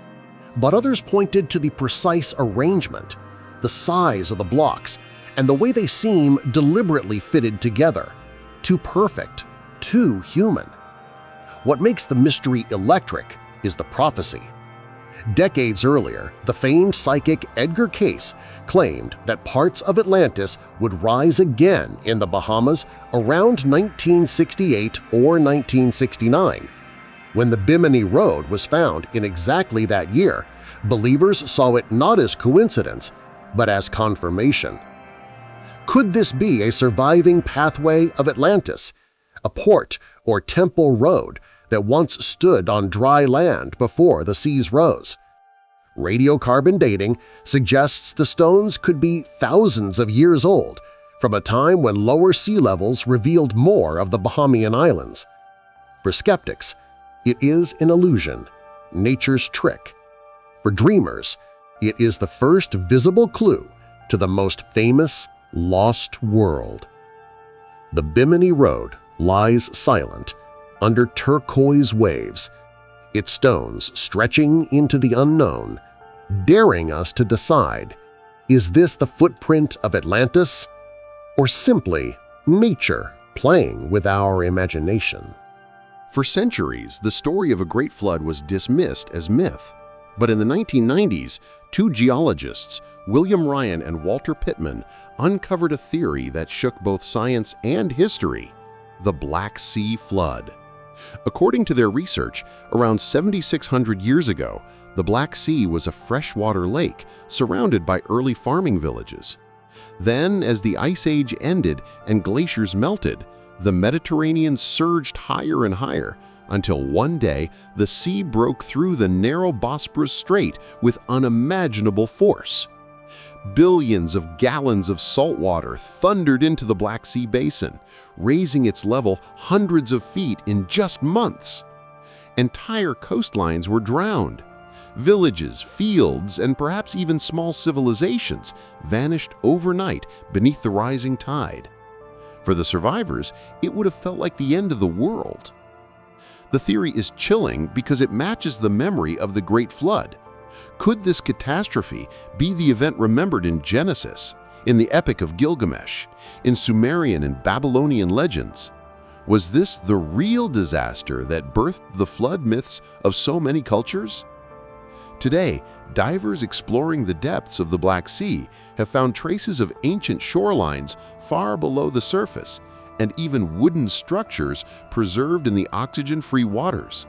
But others pointed to the precise arrangement, the size of the blocks, and the way they seem deliberately fitted together, too perfect, too human. What makes the mystery electric is the prophecy. Decades earlier, the famed psychic Edgar Cayce claimed that parts of Atlantis would rise again in the Bahamas around 1968 or 1969. When the Bimini Road was found in exactly that year, believers saw it not as coincidence, but as confirmation. Could this be a surviving pathway of Atlantis, a port or temple road that once stood on dry land before the seas rose? Radiocarbon dating suggests the stones could be thousands of years old, from a time when lower sea levels revealed more of the Bahamian Islands. For skeptics, it is an illusion, nature's trick. For dreamers, it is the first visible clue to the most famous lost world. The Bimini Road lies silent under turquoise waves, its stones stretching into the unknown, daring us to decide, is this the footprint of Atlantis or simply nature playing with our imagination? For centuries, the story of a great flood was dismissed as myth. But in the 1990s, two geologists, William Ryan and Walter Pittman, uncovered a theory that shook both science and history: the Black Sea Flood. According to their research, around 7,600 years ago, the Black Sea was a freshwater lake surrounded by early farming villages. Then, as the Ice Age ended and glaciers melted, the Mediterranean surged higher and higher until one day the sea broke through the narrow Bosporus Strait with unimaginable force. Billions of gallons of salt water thundered into the Black Sea basin, raising its level hundreds of feet in just months. Entire coastlines were drowned. Villages, fields, and perhaps even small civilizations vanished overnight beneath the rising tide. For the survivors, it would have felt like the end of the world. The theory is chilling because it matches the memory of the Great Flood. Could this catastrophe be the event remembered in Genesis, in the Epic of Gilgamesh, in Sumerian and Babylonian legends? Was this the real disaster that birthed the flood myths of so many cultures? Today, divers exploring the depths of the Black Sea have found traces of ancient shorelines far below the surface, and even wooden structures preserved in the oxygen-free waters.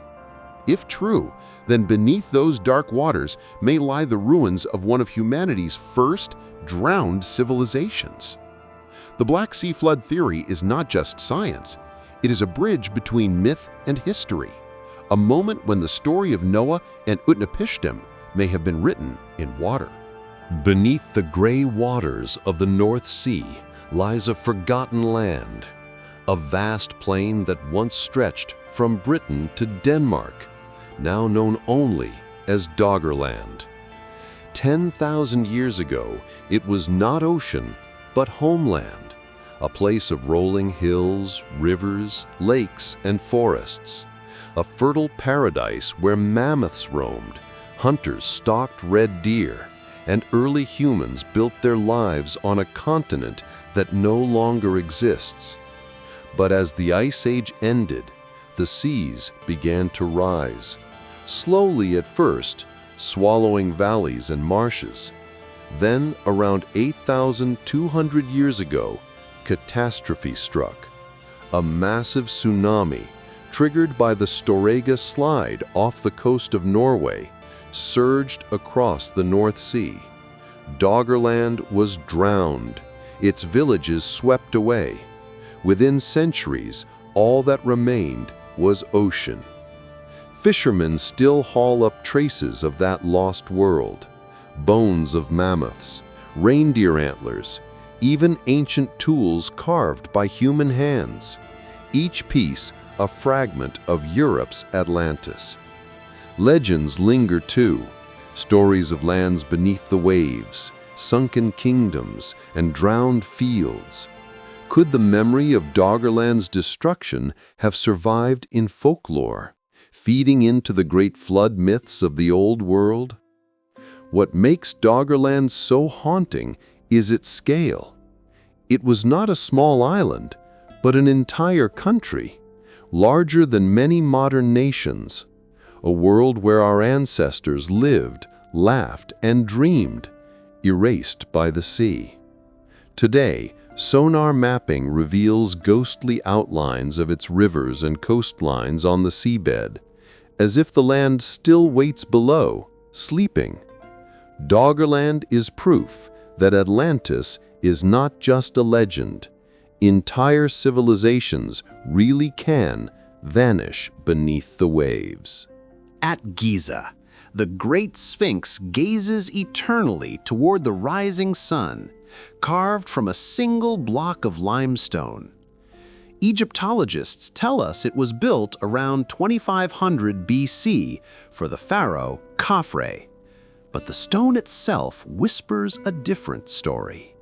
If true, then beneath those dark waters may lie the ruins of one of humanity's first drowned civilizations. The Black Sea flood theory is not just science. It is a bridge between myth and history, a moment when the story of Noah and Utnapishtim may have been written in water. Beneath the gray waters of the North Sea lies a forgotten land, a vast plain that once stretched from Britain to Denmark, now known only as Doggerland. 10,000 years ago, it was not ocean, but homeland, a place of rolling hills, rivers, lakes, and forests, a fertile paradise where mammoths roamed, hunters stalked red deer, and early humans built their lives on a continent that no longer exists. But as the Ice Age ended, the seas began to rise, slowly at first, swallowing valleys and marshes. Then, around 8,200 years ago, catastrophe struck. A massive tsunami, triggered by the Storegga Slide off the coast of Norway, surged across the North Sea. Doggerland was drowned, its villages swept away. Within centuries, all that remained was ocean. Fishermen still haul up traces of that lost world. Bones of mammoths, reindeer antlers, even ancient tools carved by human hands. Each piece a fragment of Europe's Atlantis. Legends linger too, stories of lands beneath the waves, sunken kingdoms, and drowned fields. Could the memory of Doggerland's destruction have survived in folklore, feeding into the great flood myths of the old world? What makes Doggerland so haunting is its scale. It was not a small island, but an entire country, larger than many modern nations. A world where our ancestors lived, laughed, and dreamed, erased by the sea. Today, sonar mapping reveals ghostly outlines of its rivers and coastlines on the seabed, as if the land still waits below, sleeping. Doggerland is proof that Atlantis is not just a legend. Entire civilizations really can vanish beneath the waves. At Giza, the Great Sphinx gazes eternally toward the rising sun, carved from a single block of limestone. Egyptologists tell us it was built around 2500 BC for the pharaoh Khafre. But the stone itself whispers a different story,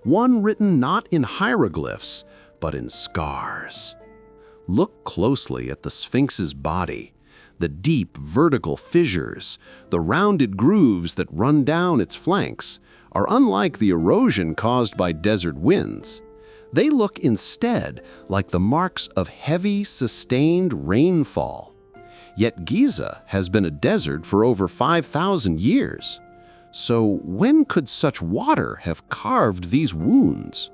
one written not in hieroglyphs, but in scars. Look closely at the Sphinx's body. The deep vertical fissures, the rounded grooves that run down its flanks, are unlike the erosion caused by desert winds. They look instead like the marks of heavy, sustained rainfall. Yet Giza has been a desert for over 5,000 years. So when could such water have carved these wounds?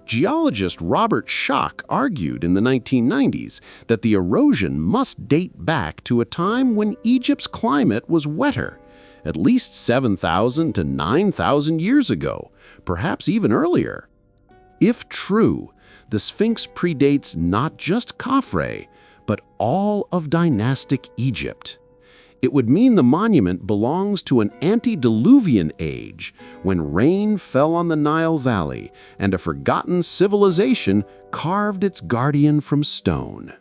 Geologist Robert Schoch argued in the 1990s that the erosion must date back to a time when Egypt's climate was wetter, at least 7,000 to 9,000 years ago, perhaps even earlier. If true, the Sphinx predates not just Khafre, but all of dynastic Egypt. It would mean the monument belongs to an antediluvian age, when rain fell on the Nile's valley and a forgotten civilization carved its guardian from stone.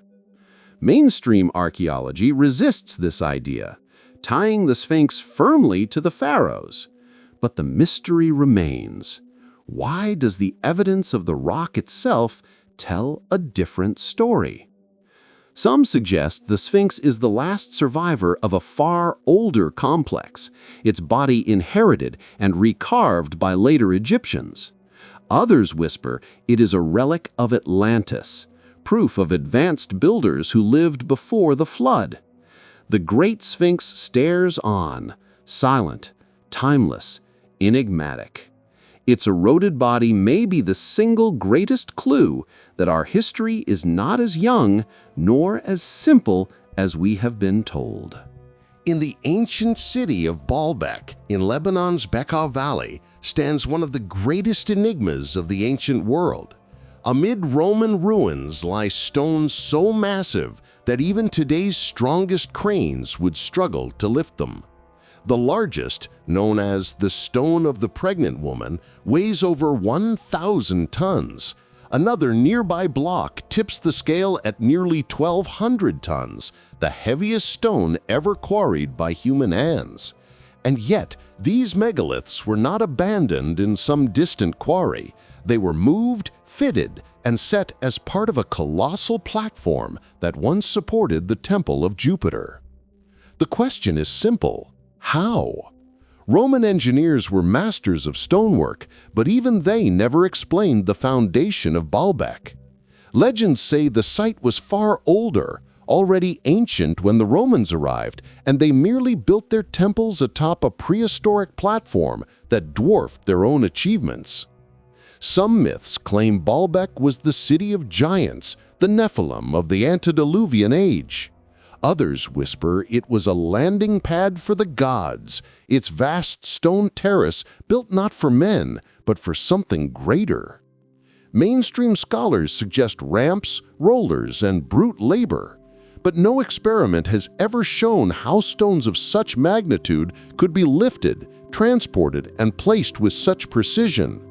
Mainstream archaeology resists this idea, tying the Sphinx firmly to the pharaohs. But the mystery remains. Why does the evidence of the rock itself tell a different story? Some suggest the Sphinx is the last survivor of a far older complex, its body inherited and recarved by later Egyptians. Others whisper it is a relic of Atlantis, proof of advanced builders who lived before the flood. The Great Sphinx stares on, silent, timeless, enigmatic. Its eroded body may be the single greatest clue that our history is not as young nor as simple as we have been told. In the ancient city of Baalbek, in Lebanon's Bekaa Valley, stands one of the greatest enigmas of the ancient world. Amid Roman ruins lie stones so massive that even today's strongest cranes would struggle to lift them. The largest, known as the Stone of the Pregnant Woman, weighs over 1,000 tons. Another nearby block tips the scale at nearly 1,200 tons, the heaviest stone ever quarried by human hands. And yet, these megaliths were not abandoned in some distant quarry. They were moved, fitted, and set as part of a colossal platform that once supported the Temple of Jupiter. The question is simple. How? Roman engineers were masters of stonework, but even they never explained the foundation of Baalbek. Legends say the site was far older, already ancient when the Romans arrived, and they merely built their temples atop a prehistoric platform that dwarfed their own achievements. Some myths claim Baalbek was the city of giants, the Nephilim of the Antediluvian age. Others whisper it was a landing pad for the gods, its vast stone terrace built not for men, but for something greater. Mainstream scholars suggest ramps, rollers, and brute labor. But no experiment has ever shown how stones of such magnitude could be lifted, transported, and placed with such precision.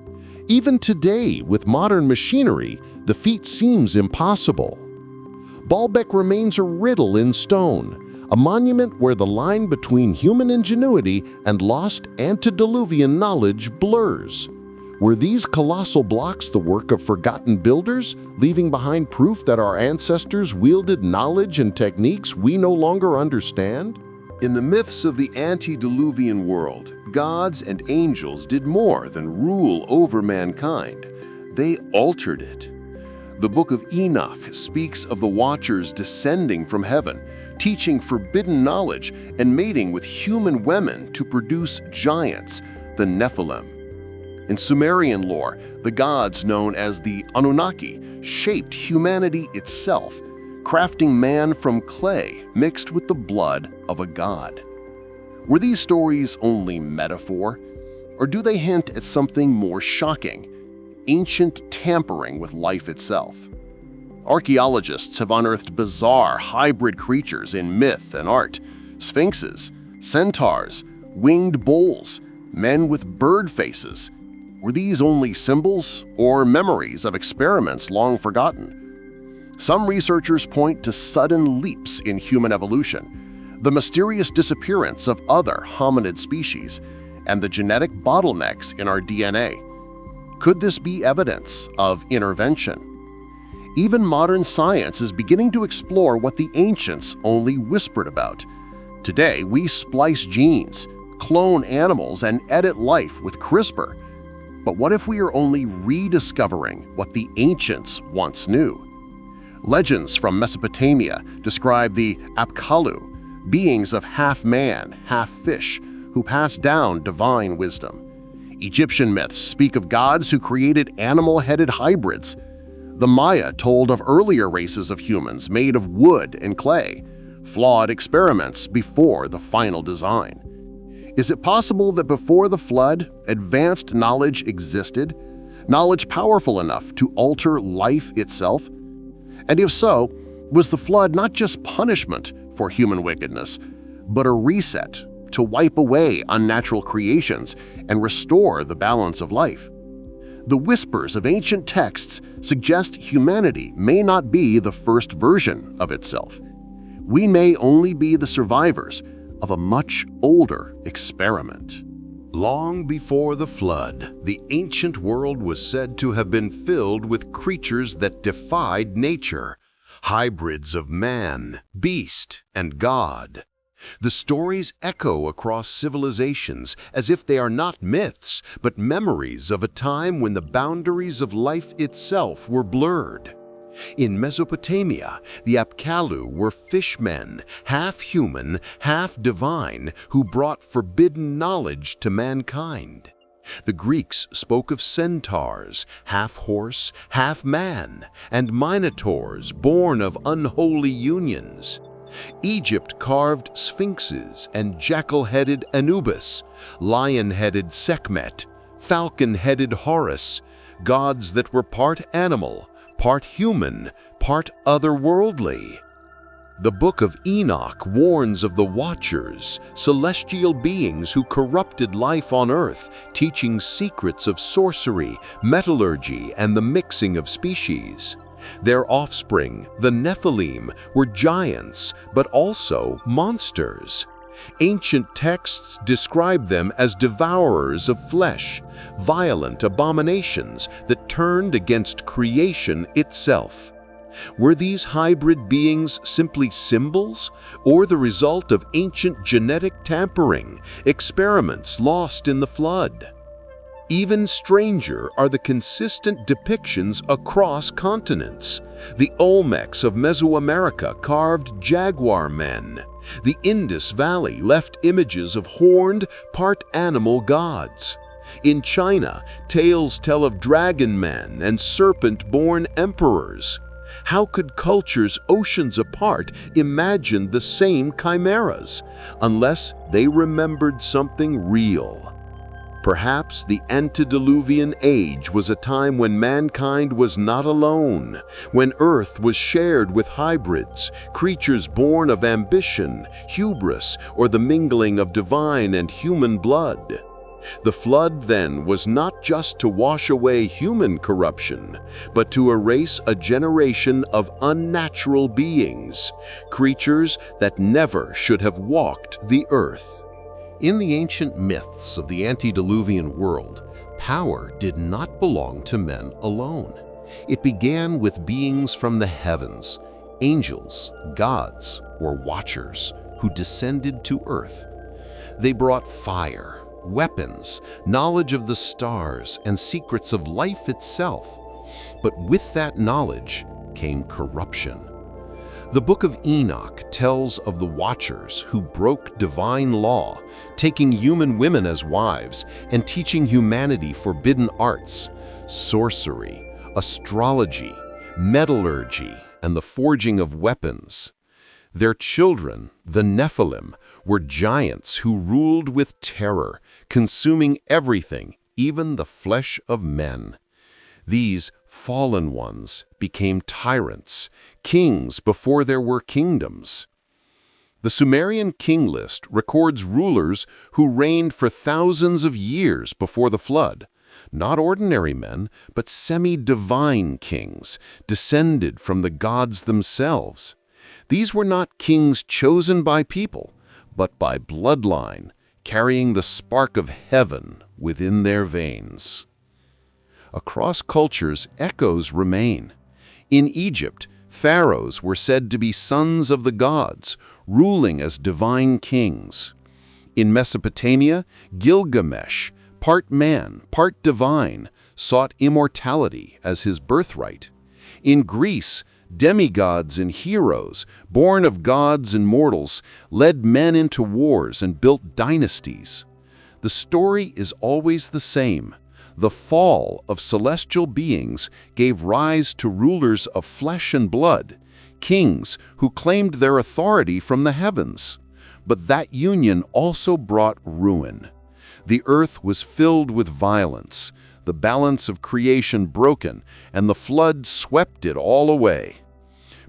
Even today, with modern machinery, the feat seems impossible. Baalbek remains a riddle in stone, a monument where the line between human ingenuity and lost antediluvian knowledge blurs. Were these colossal blocks the work of forgotten builders, leaving behind proof that our ancestors wielded knowledge and techniques we no longer understand? In the myths of the antediluvian world, gods and angels did more than rule over mankind. They altered it. The Book of Enoch speaks of the Watchers descending from heaven, teaching forbidden knowledge and mating with human women to produce giants, the Nephilim. In Sumerian lore, the gods known as the Anunnaki shaped humanity itself, crafting man from clay mixed with the blood of a god. Were these stories only metaphor, or do they hint at something more shocking? Ancient tampering with life itself. Archaeologists have unearthed bizarre hybrid creatures in myth and art, sphinxes, centaurs, winged bulls, men with bird faces. Were these only symbols or memories of experiments long forgotten? Some researchers point to sudden leaps in human evolution, the mysterious disappearance of other hominid species, and the genetic bottlenecks in our DNA. Could this be evidence of intervention? Even modern science is beginning to explore what the ancients only whispered about. Today, we splice genes, clone animals, and edit life with CRISPR. But what if we are only rediscovering what the ancients once knew? Legends from Mesopotamia describe the Apkallu, beings of half man, half fish, who pass down divine wisdom. Egyptian myths speak of gods who created animal-headed hybrids. The Maya told of earlier races of humans made of wood and clay, flawed experiments before the final design. Is it possible that before the flood, advanced knowledge existed, knowledge powerful enough to alter life itself? And if so, Was the flood not just punishment for human wickedness, but a reset to wipe away unnatural creations and restore the balance of life? The whispers of ancient texts suggest humanity may not be the first version of itself. We may only be the survivors of a much older experiment. Long before the flood, the ancient world was said to have been filled with creatures that defied nature, hybrids of man, beast, and God. The stories echo across civilizations as if they are not myths, but memories of a time when the boundaries of life itself were blurred. In Mesopotamia, the Apkallu were fishmen, half human, half divine, who brought forbidden knowledge to mankind. The Greeks spoke of centaurs, half horse, half man, and minotaurs born of unholy unions. Egypt carved sphinxes and jackal-headed Anubis, lion-headed Sekhmet, falcon-headed Horus, gods that were part animal, part human, part otherworldly. The Book of Enoch warns of the Watchers, celestial beings who corrupted life on earth, teaching secrets of sorcery, metallurgy, and the mixing of species. Their offspring, the Nephilim, were giants, but also monsters. Ancient texts describe them as devourers of flesh, violent abominations that turned against creation itself. Were these hybrid beings simply symbols, or the result of ancient genetic tampering, experiments lost in the flood? Even stranger are the consistent depictions across continents. The Olmecs of Mesoamerica carved jaguar men. The Indus Valley left images of horned, part-animal gods. In China, tales tell of dragon men and serpent-born emperors. How could cultures oceans apart imagine the same chimeras, unless they remembered something real? Perhaps the Antediluvian age was a time when mankind was not alone, when Earth was shared with hybrids, creatures born of ambition, hubris, or the mingling of divine and human blood. The flood, then, was not just to wash away human corruption, but to erase a generation of unnatural beings, creatures that never should have walked the earth. In the ancient myths of the antediluvian world, power did not belong to men alone. It began with beings from the heavens, angels, gods, or watchers, who descended to earth. They brought fire, weapons, knowledge of the stars, and secrets of life itself. But with that knowledge came corruption. The Book of Enoch tells of the Watchers who broke divine law, taking human women as wives and teaching humanity forbidden arts, sorcery, astrology, metallurgy, and the forging of weapons. Their children, the Nephilim, were giants who ruled with terror, consuming everything, even the flesh of men. These fallen ones became tyrants, kings before there were kingdoms. The Sumerian King List records rulers who reigned for thousands of years before the flood. Not ordinary men, but semi-divine kings, descended from the gods themselves. These were not kings chosen by people, but by bloodline, carrying the spark of heaven within their veins. Across cultures, echoes remain. In Egypt, pharaohs were said to be sons of the gods, ruling as divine kings. In Mesopotamia, Gilgamesh, part man, part divine, sought immortality as his birthright. In Greece, demigods and heroes, born of gods and mortals, led men into wars and built dynasties. The story is always the same. The fall of celestial beings gave rise to rulers of flesh and blood, kings who claimed their authority from the heavens. But that union also brought ruin. The earth was filled with violence, the balance of creation broken, and the flood swept it all away.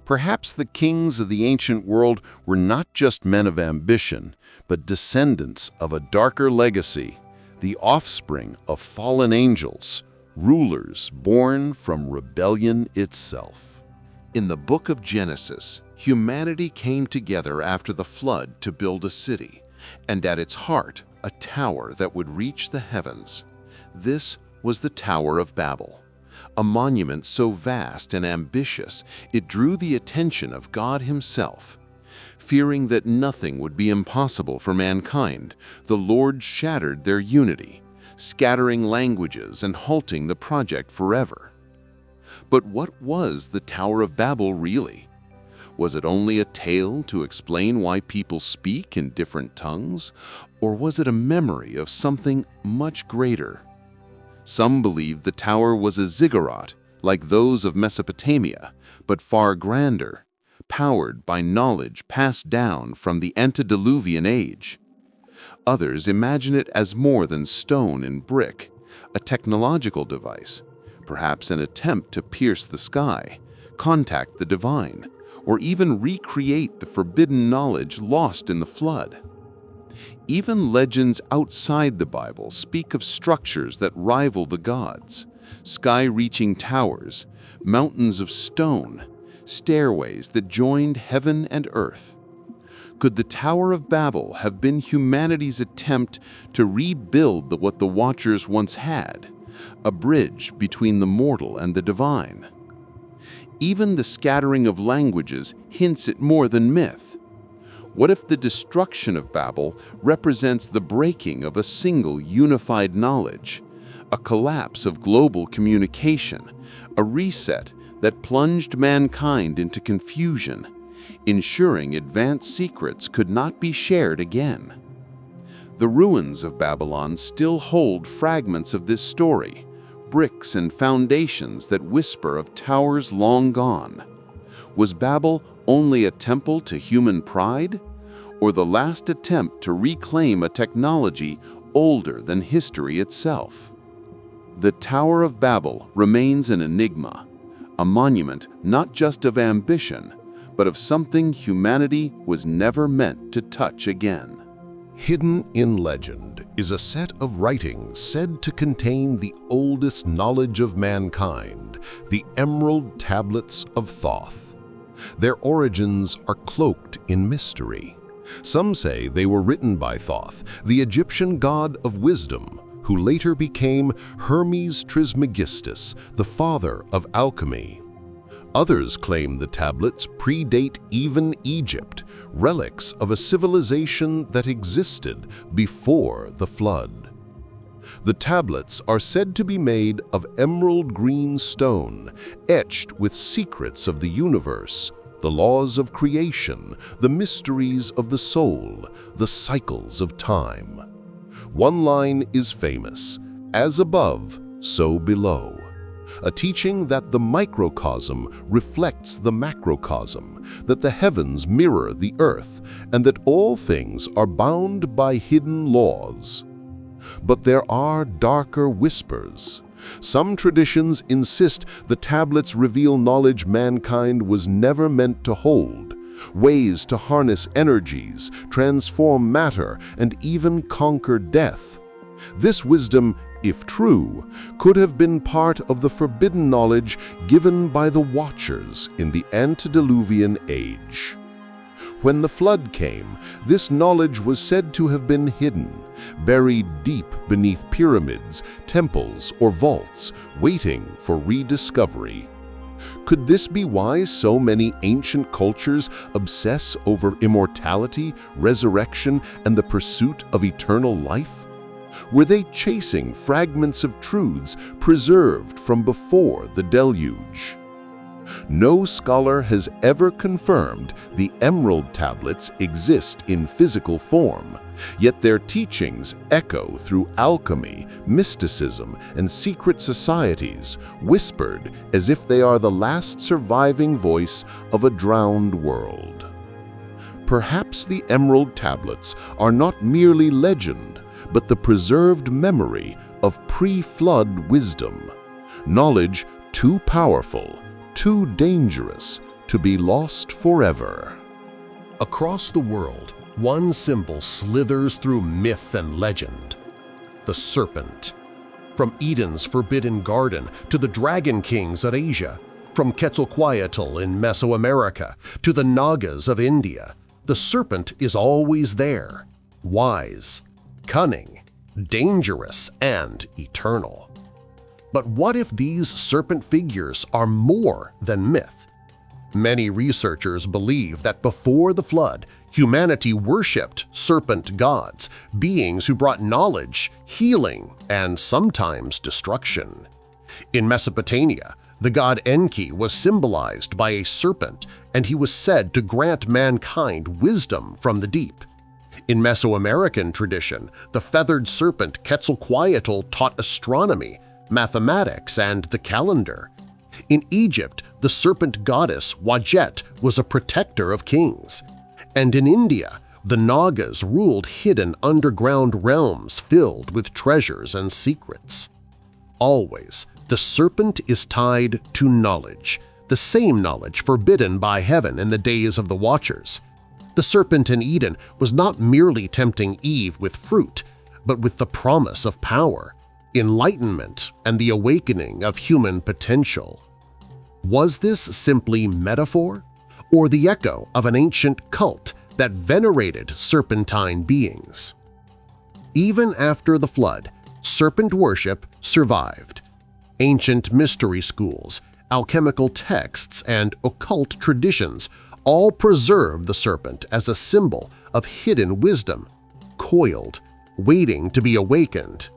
Perhaps the kings of the ancient world were not just men of ambition, but descendants of a darker legacy, the offspring of fallen angels, rulers born from rebellion itself. In the book of Genesis, humanity came together after the flood to build a city, and at its heart, a tower that would reach the heavens. This was the Tower of Babel, a monument so vast and ambitious it drew the attention of God himself. Fearing that nothing would be impossible for mankind, the Lord shattered their unity, scattering languages and halting the project forever. But what was the Tower of Babel really? Was it only a tale to explain why people speak in different tongues, or was it a memory of something much greater? Some believe the tower was a ziggurat, like those of Mesopotamia, but far grander, powered by knowledge passed down from the Antediluvian age. Others imagine it as more than stone and brick, a technological device, perhaps an attempt to pierce the sky, contact the divine, or even recreate the forbidden knowledge lost in the flood. Even legends outside the Bible speak of structures that rival the gods, sky-reaching towers, mountains of stone, stairways that joined heaven and earth. Could the Tower of Babel have been humanity's attempt to rebuild what the Watchers once had, a bridge between the mortal and the divine? Even the scattering of languages hints at more than myth. What if the destruction of Babel represents the breaking of a single unified knowledge, a collapse of global communication, a reset that plunged mankind into confusion, ensuring advanced secrets could not be shared again? The ruins of Babylon still hold fragments of this story, bricks and foundations that whisper of towers long gone. Was Babel only a temple to human pride, or the last attempt to reclaim a technology older than history itself? The Tower of Babel remains an enigma, a monument not just of ambition, but of something humanity was never meant to touch again. Hidden in legend is a set of writings said to contain the oldest knowledge of mankind, the Emerald Tablets of Thoth. Their origins are cloaked in mystery. Some say they were written by Thoth, the Egyptian god of wisdom, who later became Hermes Trismegistus, the father of alchemy. Others claim the tablets predate even Egypt, relics of a civilization that existed before the flood. The tablets are said to be made of emerald green stone, etched with secrets of the universe, the laws of creation, the mysteries of the soul, the cycles of time. One line is famous, "As above, so below," a teaching that the microcosm reflects the macrocosm, that the heavens mirror the earth, and that all things are bound by hidden laws. But there are darker whispers. Some traditions insist the tablets reveal knowledge mankind was never meant to hold, ways to harness energies, transform matter, and even conquer death. This wisdom, if true, could have been part of the forbidden knowledge given by the Watchers in the Antediluvian age. When the flood came, this knowledge was said to have been hidden, buried deep beneath pyramids, temples, or vaults, waiting for rediscovery. Could this be why so many ancient cultures obsess over immortality, resurrection, and the pursuit of eternal life? Were they chasing fragments of truths preserved from before the deluge? No scholar has ever confirmed the Emerald Tablets exist in physical form, yet their teachings echo through alchemy, mysticism, and secret societies, whispered as if they are the last surviving voice of a drowned world. Perhaps the Emerald Tablets are not merely legend, but the preserved memory of pre-flood wisdom, knowledge too powerful, too dangerous, to be lost forever. Across the world, one symbol slithers through myth and legend: the serpent. From Eden's forbidden garden to the dragon kings of Asia, from Quetzalcoatl in Mesoamerica to the Nagas of India, the serpent is always there, wise, cunning, dangerous, and eternal. But what if these serpent figures are more than myth? Many researchers believe that before the flood, humanity worshipped serpent gods, beings who brought knowledge, healing, and sometimes destruction. In Mesopotamia, the god Enki was symbolized by a serpent, and he was said to grant mankind wisdom from the deep. In Mesoamerican tradition, the feathered serpent Quetzalcoatl taught astronomy, mathematics, and the calendar. In Egypt, the serpent goddess Wadjet was a protector of kings. And in India, the Nagas ruled hidden underground realms filled with treasures and secrets. Always, the serpent is tied to knowledge, the same knowledge forbidden by heaven in the days of the Watchers. The serpent in Eden was not merely tempting Eve with fruit, but with the promise of power, enlightenment, and the awakening of human potential. Was this simply metaphor, or the echo of an ancient cult that venerated serpentine beings? Even after the flood, serpent worship survived. Ancient mystery schools, alchemical texts, and occult traditions all preserve the serpent as a symbol of hidden wisdom, coiled, waiting to be awakened.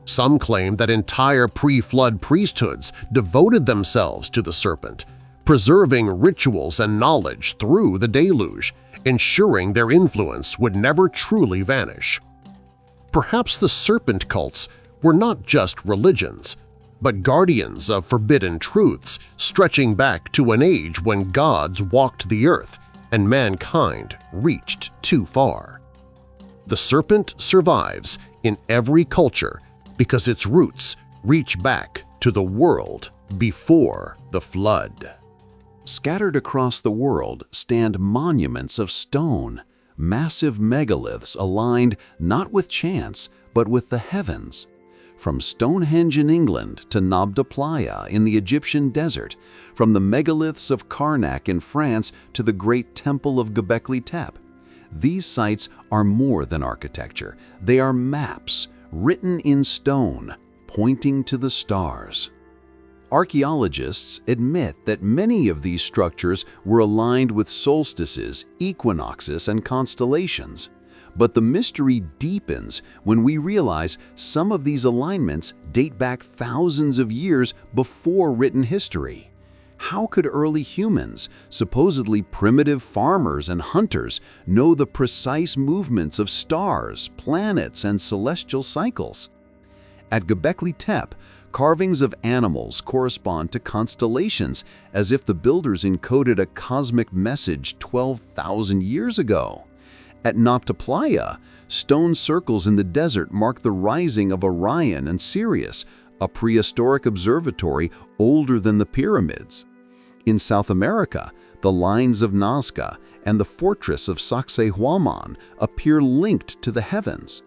Some claim that entire pre-flood priesthoods devoted themselves to the serpent, preserving rituals and knowledge through the deluge, ensuring their influence would never truly vanish. Perhaps the serpent cults were not just religions, but guardians of forbidden truths stretching back to an age when gods walked the earth and mankind reached too far. The serpent survives in every culture because its roots reach back to the world before the flood. Scattered across the world stand monuments of stone, massive megaliths aligned not with chance but with the heavens. From Stonehenge in England to Nabta Playa in the Egyptian desert, from the megaliths of Karnak in France to the great temple of Göbekli Tepe. These sites are more than architecture, they are maps, written in stone, pointing to the stars. Archaeologists admit that many of these structures were aligned with solstices, equinoxes, and constellations. But the mystery deepens when we realize some of these alignments date back thousands of years before written history. How could early humans, supposedly primitive farmers and hunters, know the precise movements of stars, planets, and celestial cycles? At Göbekli Tepe, carvings of animals correspond to constellations as if the builders encoded a cosmic message 12,000 years ago. At Nabta Playa, stone circles in the desert mark the rising of Orion and Sirius, a prehistoric observatory older than the pyramids. In South America, the lines of Nazca and the fortress of Sacsayhuaman appear linked to the heavens.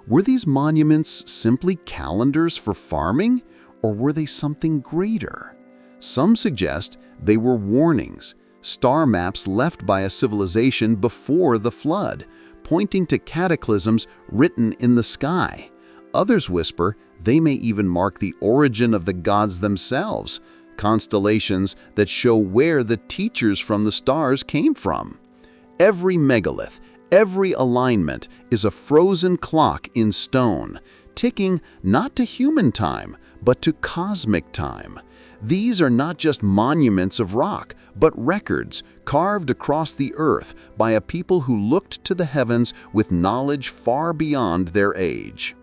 Were these monuments simply calendars for farming, or were they something greater? Some suggest they were warnings, star maps left by a civilization before the flood, pointing to cataclysms written in the sky. Others whisper they may even mark the origin of the gods themselves, constellations that show where the teachers from the stars came from. Every megalith, every alignment is a frozen clock in stone, ticking not to human time, but to cosmic time. These are not just monuments of rock, but records carved across the earth by a people who looked to the heavens with knowledge far beyond their age.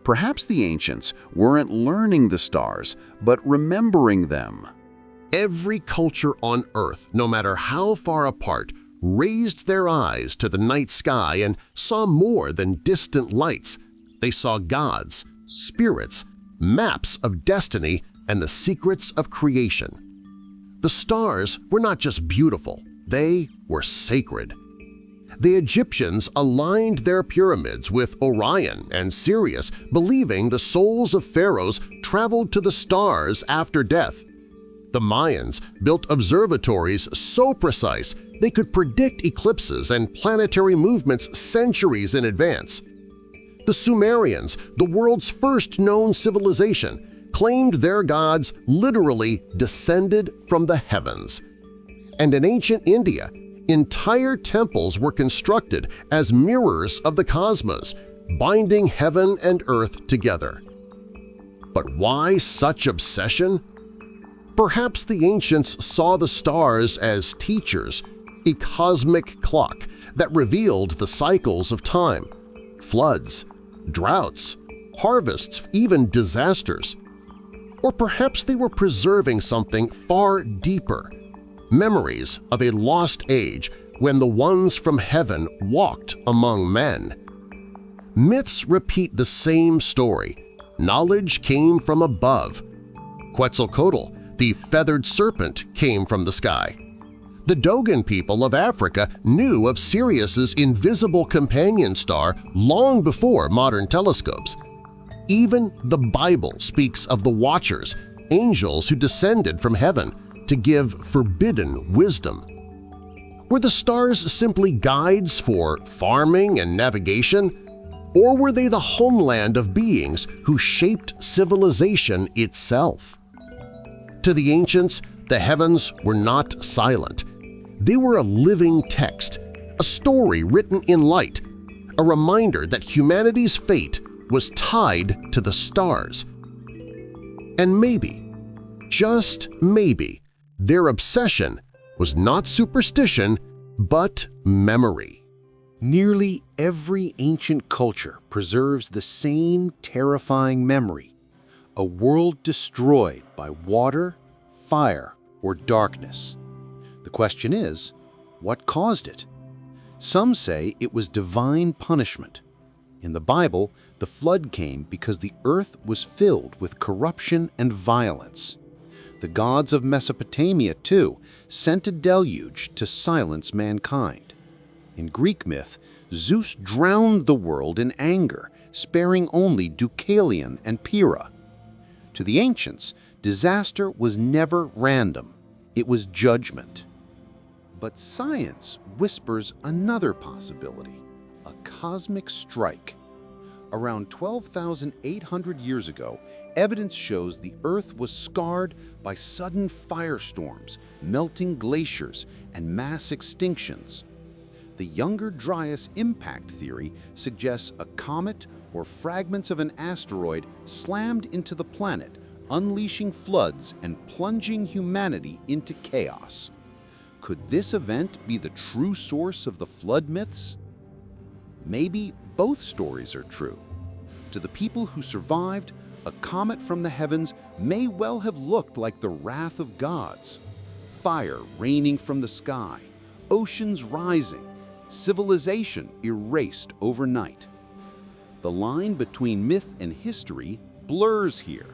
Perhaps the ancients weren't learning the stars, but remembering them. Every culture on Earth, no matter how far apart, raised their eyes to the night sky and saw more than distant lights. They saw gods, spirits, maps of destiny, and the secrets of creation. The stars were not just beautiful, they were sacred. The Egyptians aligned their pyramids with Orion and Sirius, believing the souls of pharaohs traveled to the stars after death. The Mayans built observatories so precise they could predict eclipses and planetary movements centuries in advance. The Sumerians, the world's first known civilization, claimed their gods literally descended from the heavens. And in ancient India, entire temples were constructed as mirrors of the cosmos, binding heaven and earth together. But why such obsession? Perhaps the ancients saw the stars as teachers, a cosmic clock that revealed the cycles of time, floods, droughts, harvests, even disasters. Or perhaps they were preserving something far deeper, memories of a lost age when the ones from heaven walked among men. Myths repeat the same story. Knowledge came from above. Quetzalcoatl, the feathered serpent, came from the sky. The Dogon people of Africa knew of Sirius's invisible companion star long before modern telescopes. Even the Bible speaks of the Watchers, angels who descended from heaven to give forbidden wisdom. Were the stars simply guides for farming and navigation, or were they the homeland of beings who shaped civilization itself? To the ancients, the heavens were not silent. They were a living text, a story written in light, a reminder that humanity's fate was tied to the stars. And maybe, just maybe, their obsession was not superstition, but memory. Nearly every ancient culture preserves the same terrifying memory: a world destroyed by water, fire, or darkness. The question is, what caused it? Some say it was divine punishment. In the Bible, the flood came because the earth was filled with corruption and violence. The gods of Mesopotamia, too, sent a deluge to silence mankind. In Greek myth, Zeus drowned the world in anger, sparing only Deucalion and Pyrrha. To the ancients, disaster was never random. It was judgment. But science whispers another possibility: a cosmic strike. Around 12,800 years ago, evidence shows the Earth was scarred by sudden firestorms, melting glaciers, and mass extinctions. The Younger Dryas impact theory suggests a comet or fragments of an asteroid slammed into the planet, unleashing floods and plunging humanity into chaos. Could this event be the true source of the flood myths? Maybe both stories are true. To the people who survived, a comet from the heavens may well have looked like the wrath of gods. Fire raining from the sky, oceans rising, civilization erased overnight. The line between myth and history blurs here.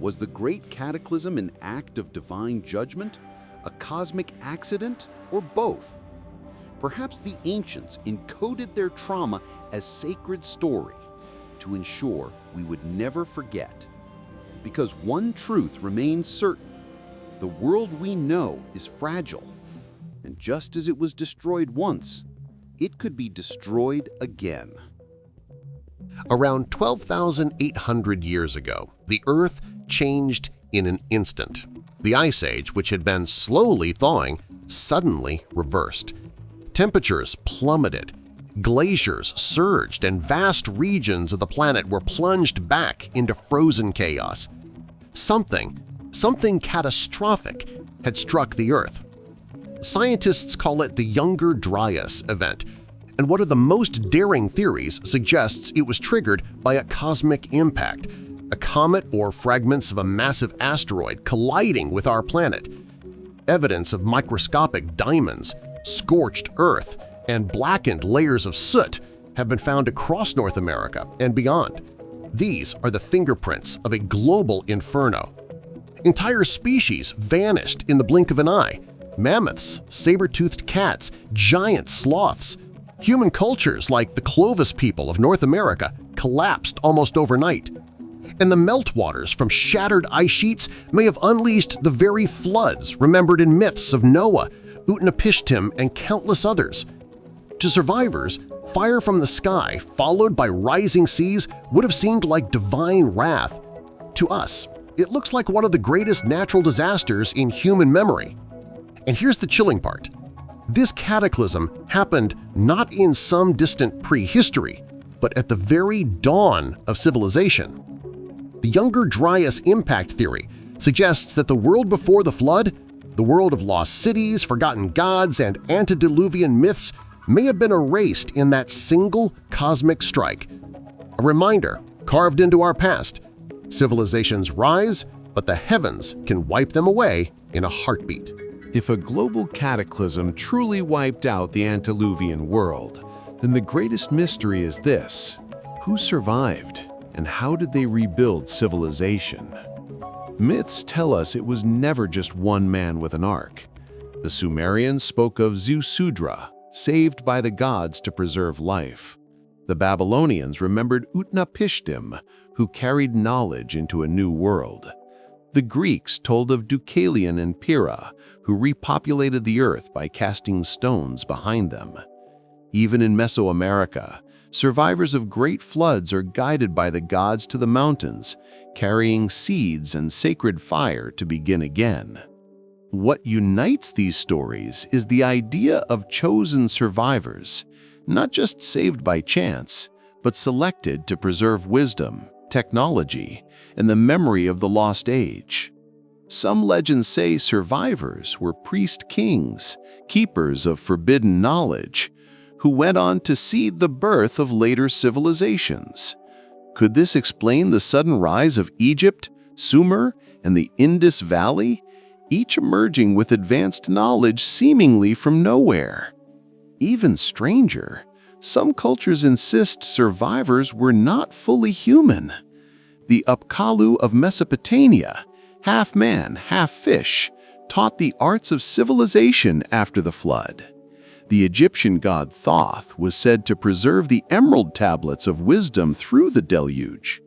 Was the Great Cataclysm an act of divine judgment, a cosmic accident, or both? Perhaps the ancients encoded their trauma as sacred story to ensure we would never forget. Because one truth remains certain: the world we know is fragile, and just as it was destroyed once, it could be destroyed again. Around 12,800 years ago, the Earth changed in an instant. The Ice Age, which had been slowly thawing, suddenly reversed. Temperatures plummeted, glaciers surged, and vast regions of the planet were plunged back into frozen chaos. Something catastrophic had struck the Earth. Scientists call it the Younger Dryas event, and one of the most daring theories suggests it was triggered by a cosmic impact, a comet or fragments of a massive asteroid colliding with our planet. Evidence of microscopic diamonds, scorched earth, and blackened layers of soot have been found across North America and beyond. These are the fingerprints of a global inferno. Entire species vanished in the blink of an eye. Mammoths, saber-toothed cats, giant sloths. Human cultures like the Clovis people of North America collapsed almost overnight. And the meltwaters from shattered ice sheets may have unleashed the very floods remembered in myths of Noah, Utnapishtim, and countless others. To survivors, fire from the sky followed by rising seas would have seemed like divine wrath. To us, it looks like one of the greatest natural disasters in human memory. And here's the chilling part. This cataclysm happened not in some distant prehistory, but at the very dawn of civilization. The Younger Dryas impact theory suggests that the world before the flood, the world of lost cities, forgotten gods, and antediluvian myths may have been erased in that single cosmic strike. A reminder carved into our past. Civilizations rise, but the heavens can wipe them away in a heartbeat. If a global cataclysm truly wiped out the antediluvian world, then the greatest mystery is this: who survived and how did they rebuild civilization? Myths tell us it was never just one man with an ark. The Sumerians spoke of Ziusudra, saved by the gods to preserve life. The Babylonians remembered Utnapishtim, who carried knowledge into a new world. The Greeks told of Deucalion and Pyrrha, who repopulated the earth by casting stones behind them. Even in Mesoamerica, survivors of great floods are guided by the gods to the mountains, carrying seeds and sacred fire to begin again. What unites these stories is the idea of chosen survivors, not just saved by chance, but selected to preserve wisdom, technology, and the memory of the lost age. Some legends say survivors were priest kings, keepers of forbidden knowledge, who went on to seed the birth of later civilizations. Could this explain the sudden rise of Egypt, Sumer, and the Indus Valley, each emerging with advanced knowledge seemingly from nowhere? Even stranger, some cultures insist survivors were not fully human. The Apkallu of Mesopotamia, half man, half fish, taught the arts of civilization after the flood. The Egyptian god Thoth was said to preserve the emerald tablets of wisdom through the deluge.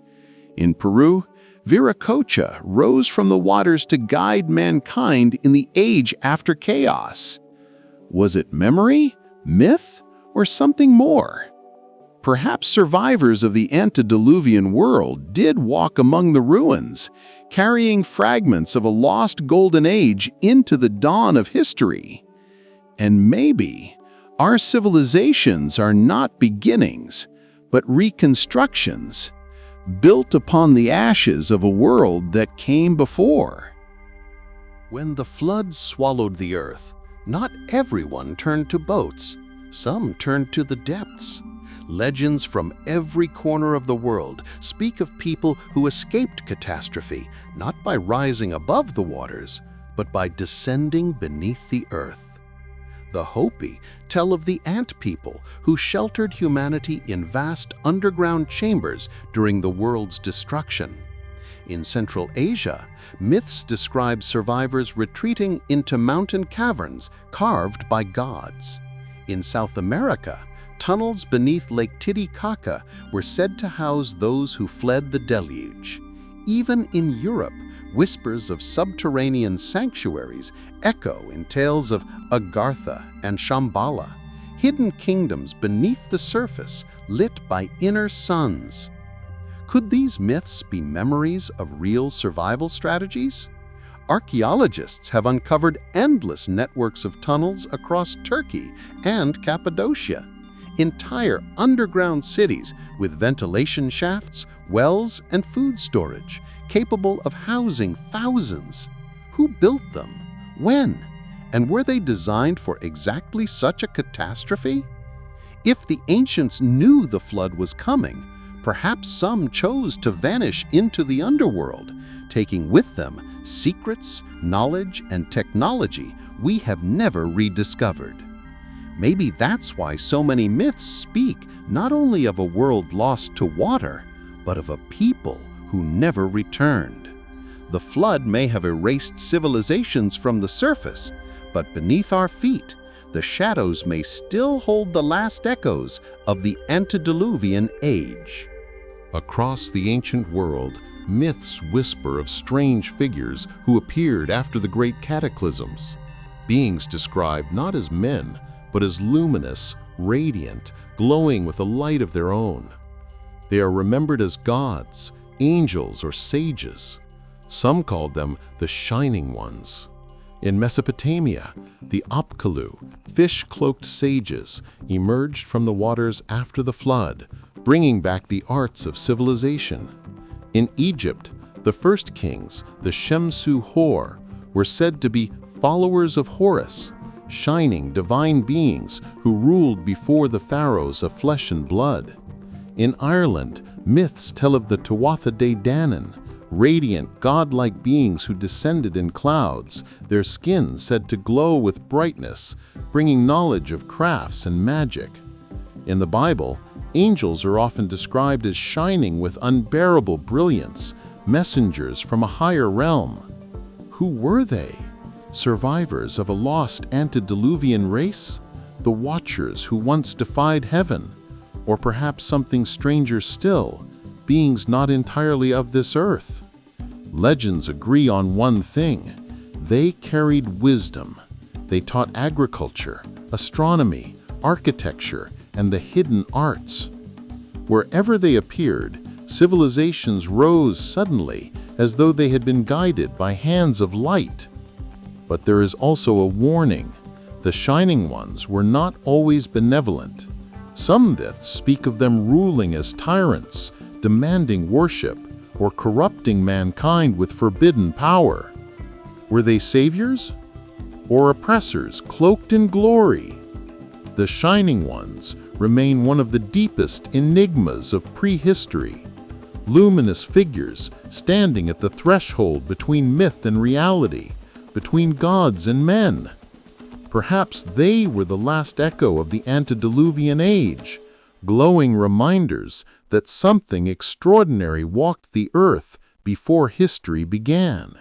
In Peru, Viracocha rose from the waters to guide mankind in the age after chaos. Was it memory, myth, or something more? Perhaps survivors of the antediluvian world did walk among the ruins, carrying fragments of a lost golden age into the dawn of history. And maybe our civilizations are not beginnings, but reconstructions, built upon the ashes of a world that came before. When the flood swallowed the earth, not everyone turned to boats. Some turned to the depths. Legends from every corner of the world speak of people who escaped catastrophe, not by rising above the waters, but by descending beneath the earth. The Hopi tell of the ant people who sheltered humanity in vast underground chambers during the world's destruction. In Central Asia, myths describe survivors retreating into mountain caverns carved by gods. In South America, tunnels beneath Lake Titicaca were said to house those who fled the deluge. Even in Europe, whispers of subterranean sanctuaries echo in tales of Agartha and Shambhala, hidden kingdoms beneath the surface lit by inner suns. Could these myths be memories of real survival strategies? Archaeologists have uncovered endless networks of tunnels across Turkey and Cappadocia, entire underground cities with ventilation shafts, wells, and food storage, capable of housing thousands. Who built them? When? And were they designed for exactly such a catastrophe? If the ancients knew the flood was coming, perhaps some chose to vanish into the underworld, taking with them secrets, knowledge, and technology we have never rediscovered. Maybe that's why so many myths speak not only of a world lost to water, but of a people who never returned. The flood may have erased civilizations from the surface, but beneath our feet, the shadows may still hold the last echoes of the Antediluvian age. Across the ancient world, myths whisper of strange figures who appeared after the great cataclysms. Beings described not as men, but as luminous, radiant, glowing with a light of their own. They are remembered as gods, angels, or sages. Some called them the Shining Ones. In Mesopotamia, the Apkallu, fish-cloaked sages, emerged from the waters after the flood, bringing back the arts of civilization. In Egypt, the first kings, the Shemsu Hor, were said to be followers of Horus, shining divine beings who ruled before the pharaohs of flesh and blood. In Ireland, myths tell of the Tuatha De Danann, radiant, godlike beings who descended in clouds, their skin said to glow with brightness, bringing knowledge of crafts and magic. In the Bible, angels are often described as shining with unbearable brilliance, messengers from a higher realm. Who were they? Survivors of a lost antediluvian race? The Watchers who once defied heaven? Or perhaps something stranger still, beings not entirely of this earth? Legends agree on one thing. They carried wisdom. They taught agriculture, astronomy, architecture, and the hidden arts. Wherever they appeared, civilizations rose suddenly as though they had been guided by hands of light. But there is also a warning. The Shining Ones were not always benevolent. Some myths speak of them ruling as tyrants, demanding worship, or corrupting mankind with forbidden power. Were they saviors? Or oppressors cloaked in glory? The Shining Ones remain one of the deepest enigmas of prehistory. Luminous figures standing at the threshold between myth and reality, between gods and men. Perhaps they were the last echo of the antediluvian age, glowing reminders that something extraordinary walked the earth before history began.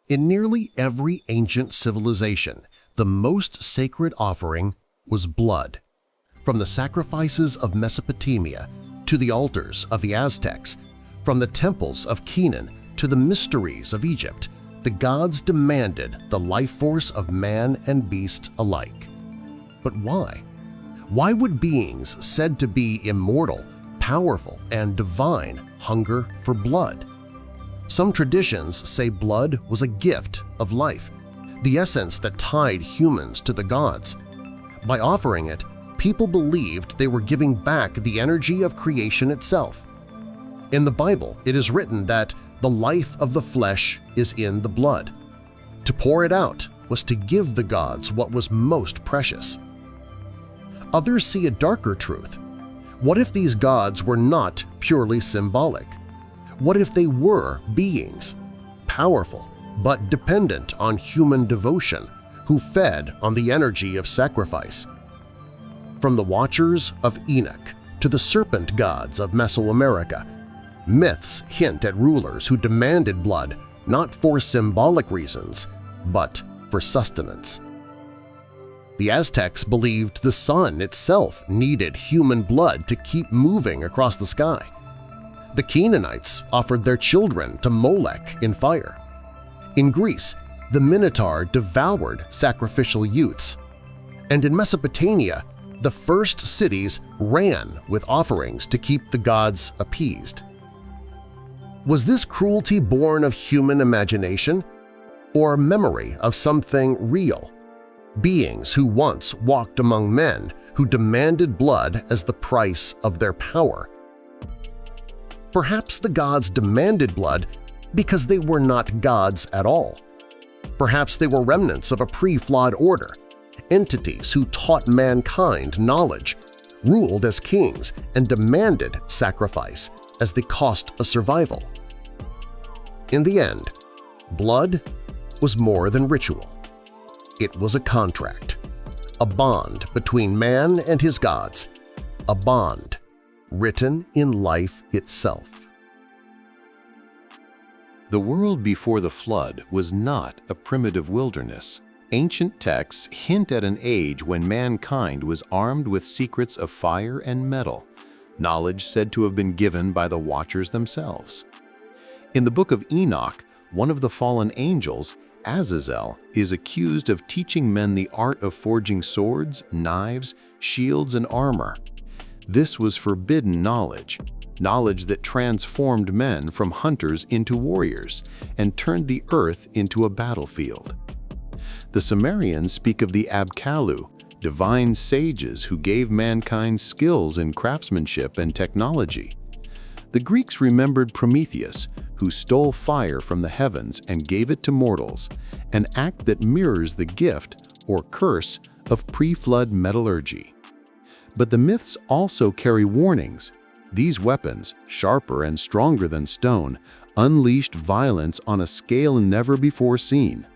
In nearly every ancient civilization, the most sacred offering was blood. From the sacrifices of Mesopotamia to the altars of the Aztecs, from the temples of Canaan to the mysteries of Egypt, the gods demanded the life force of man and beast alike. But why? Why would beings said to be immortal, powerful, and divine hunger for blood? Some traditions say blood was a gift of life, the essence that tied humans to the gods. By offering it, people believed they were giving back the energy of creation itself. In the Bible, it is written that the life of the flesh is in the blood. To pour it out was to give the gods what was most precious. Others see a darker truth. What if these gods were not purely symbolic? What if they were beings, powerful but dependent on human devotion, who fed on the energy of sacrifice? From the Watchers of Enoch to the serpent gods of Mesoamerica, myths hint at rulers who demanded blood not for symbolic reasons, but for sustenance. The Aztecs believed the sun itself needed human blood to keep moving across the sky. The Canaanites offered their children to Molech in fire. In Greece, the Minotaur devoured sacrificial youths. And in Mesopotamia, the first cities ran with offerings to keep the gods appeased. Was this cruelty born of human imagination or memory of something real? Beings who once walked among men who demanded blood as the price of their power. Perhaps the gods demanded blood because they were not gods at all. Perhaps they were remnants of a pre-flawed order, entities who taught mankind knowledge, ruled as kings, and demanded sacrifice as the cost of survival. In the end, blood was more than ritual. It was a contract, a bond between man and his gods, a bond written in life itself. The world before the flood was not a primitive wilderness. Ancient texts hint at an age when mankind was armed with secrets of fire and metal, knowledge said to have been given by the Watchers themselves. In the Book of Enoch, one of the fallen angels, Azazel, is accused of teaching men the art of forging swords, knives, shields, and armor. This was forbidden knowledge, knowledge that transformed men from hunters into warriors and turned the earth into a battlefield. The Sumerians speak of the Apkallu, divine sages who gave mankind skills in craftsmanship and technology. The Greeks remembered Prometheus, who stole fire from the heavens and gave it to mortals, an act that mirrors the gift or curse of pre-flood metallurgy. But the myths also carry warnings. These weapons, sharper and stronger than stone, unleashed violence on a scale never before seen.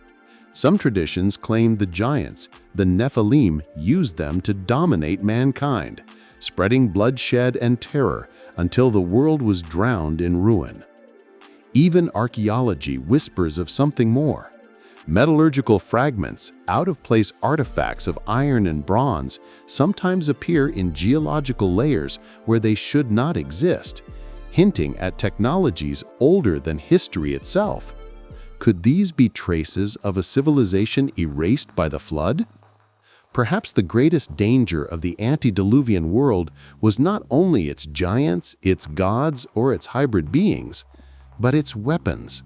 Some traditions claim the giants, the Nephilim, used them to dominate mankind, spreading bloodshed and terror until the world was drowned in ruin. Even archaeology whispers of something more. Metallurgical fragments, out-of-place artifacts of iron and bronze, sometimes appear in geological layers where they should not exist, hinting at technologies older than history itself. Could these be traces of a civilization erased by the flood? Perhaps the greatest danger of the antediluvian world was not only its giants, its gods, or its hybrid beings, but its weapons.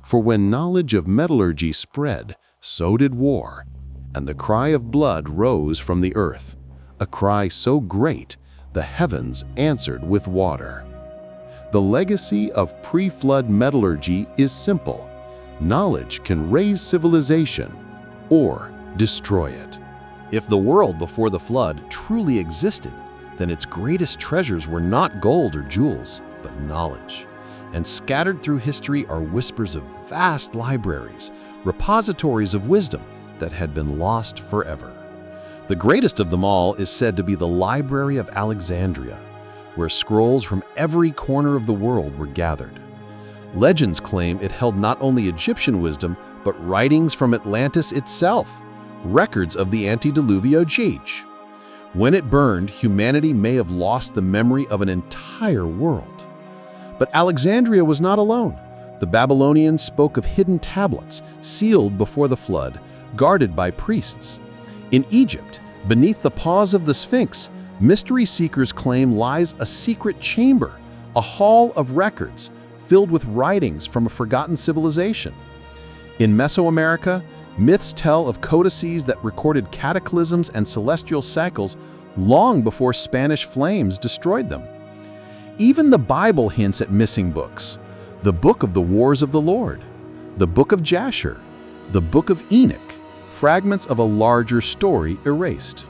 For when knowledge of metallurgy spread, so did war, and the cry of blood rose from the earth, a cry so great the heavens answered with water. The legacy of pre-flood metallurgy is simple. Knowledge can raise civilization or destroy it. If the world before the flood truly existed, then its greatest treasures were not gold or jewels, but knowledge. And scattered through history are whispers of vast libraries, repositories of wisdom that had been lost forever. The greatest of them all is said to be the Library of Alexandria, where scrolls from every corner of the world were gathered. Legends claim it held not only Egyptian wisdom, but writings from Atlantis itself, records of the Antediluvian age. When it burned, humanity may have lost the memory of an entire world. But Alexandria was not alone. The Babylonians spoke of hidden tablets, sealed before the flood, guarded by priests. In Egypt, beneath the paws of the Sphinx, mystery seekers claim lies a secret chamber, a hall of records, filled with writings from a forgotten civilization. In Mesoamerica, myths tell of codices that recorded cataclysms and celestial cycles long before Spanish flames destroyed them. Even the Bible hints at missing books: the Book of the Wars of the Lord, the Book of Jasher, the Book of Enoch, fragments of a larger story erased.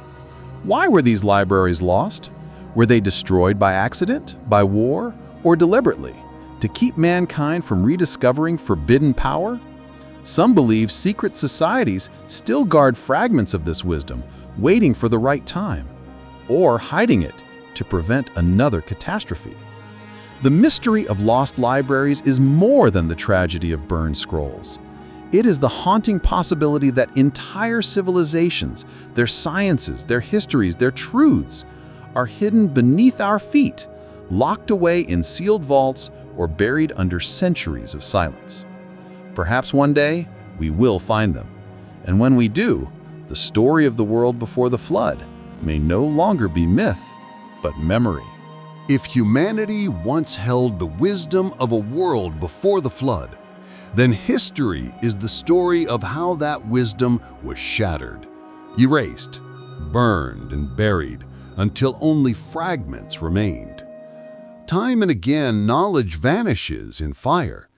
Why were these libraries lost? Were they destroyed by accident, by war, or deliberately, to keep mankind from rediscovering forbidden power? Some believe secret societies still guard fragments of this wisdom, waiting for the right time, or hiding it to prevent another catastrophe. The mystery of lost libraries is more than the tragedy of burned scrolls. It is the haunting possibility that entire civilizations, their sciences, their histories, their truths, are hidden beneath our feet, locked away in sealed vaults or buried under centuries of silence. Perhaps one day we will find them, and when we do, the story of the world before the flood may no longer be myth, but memory. If humanity once held the wisdom of a world before the flood, then history is the story of how that wisdom was shattered, erased, burned, and buried until only fragments remained. Time and again, knowledge vanishes in fire.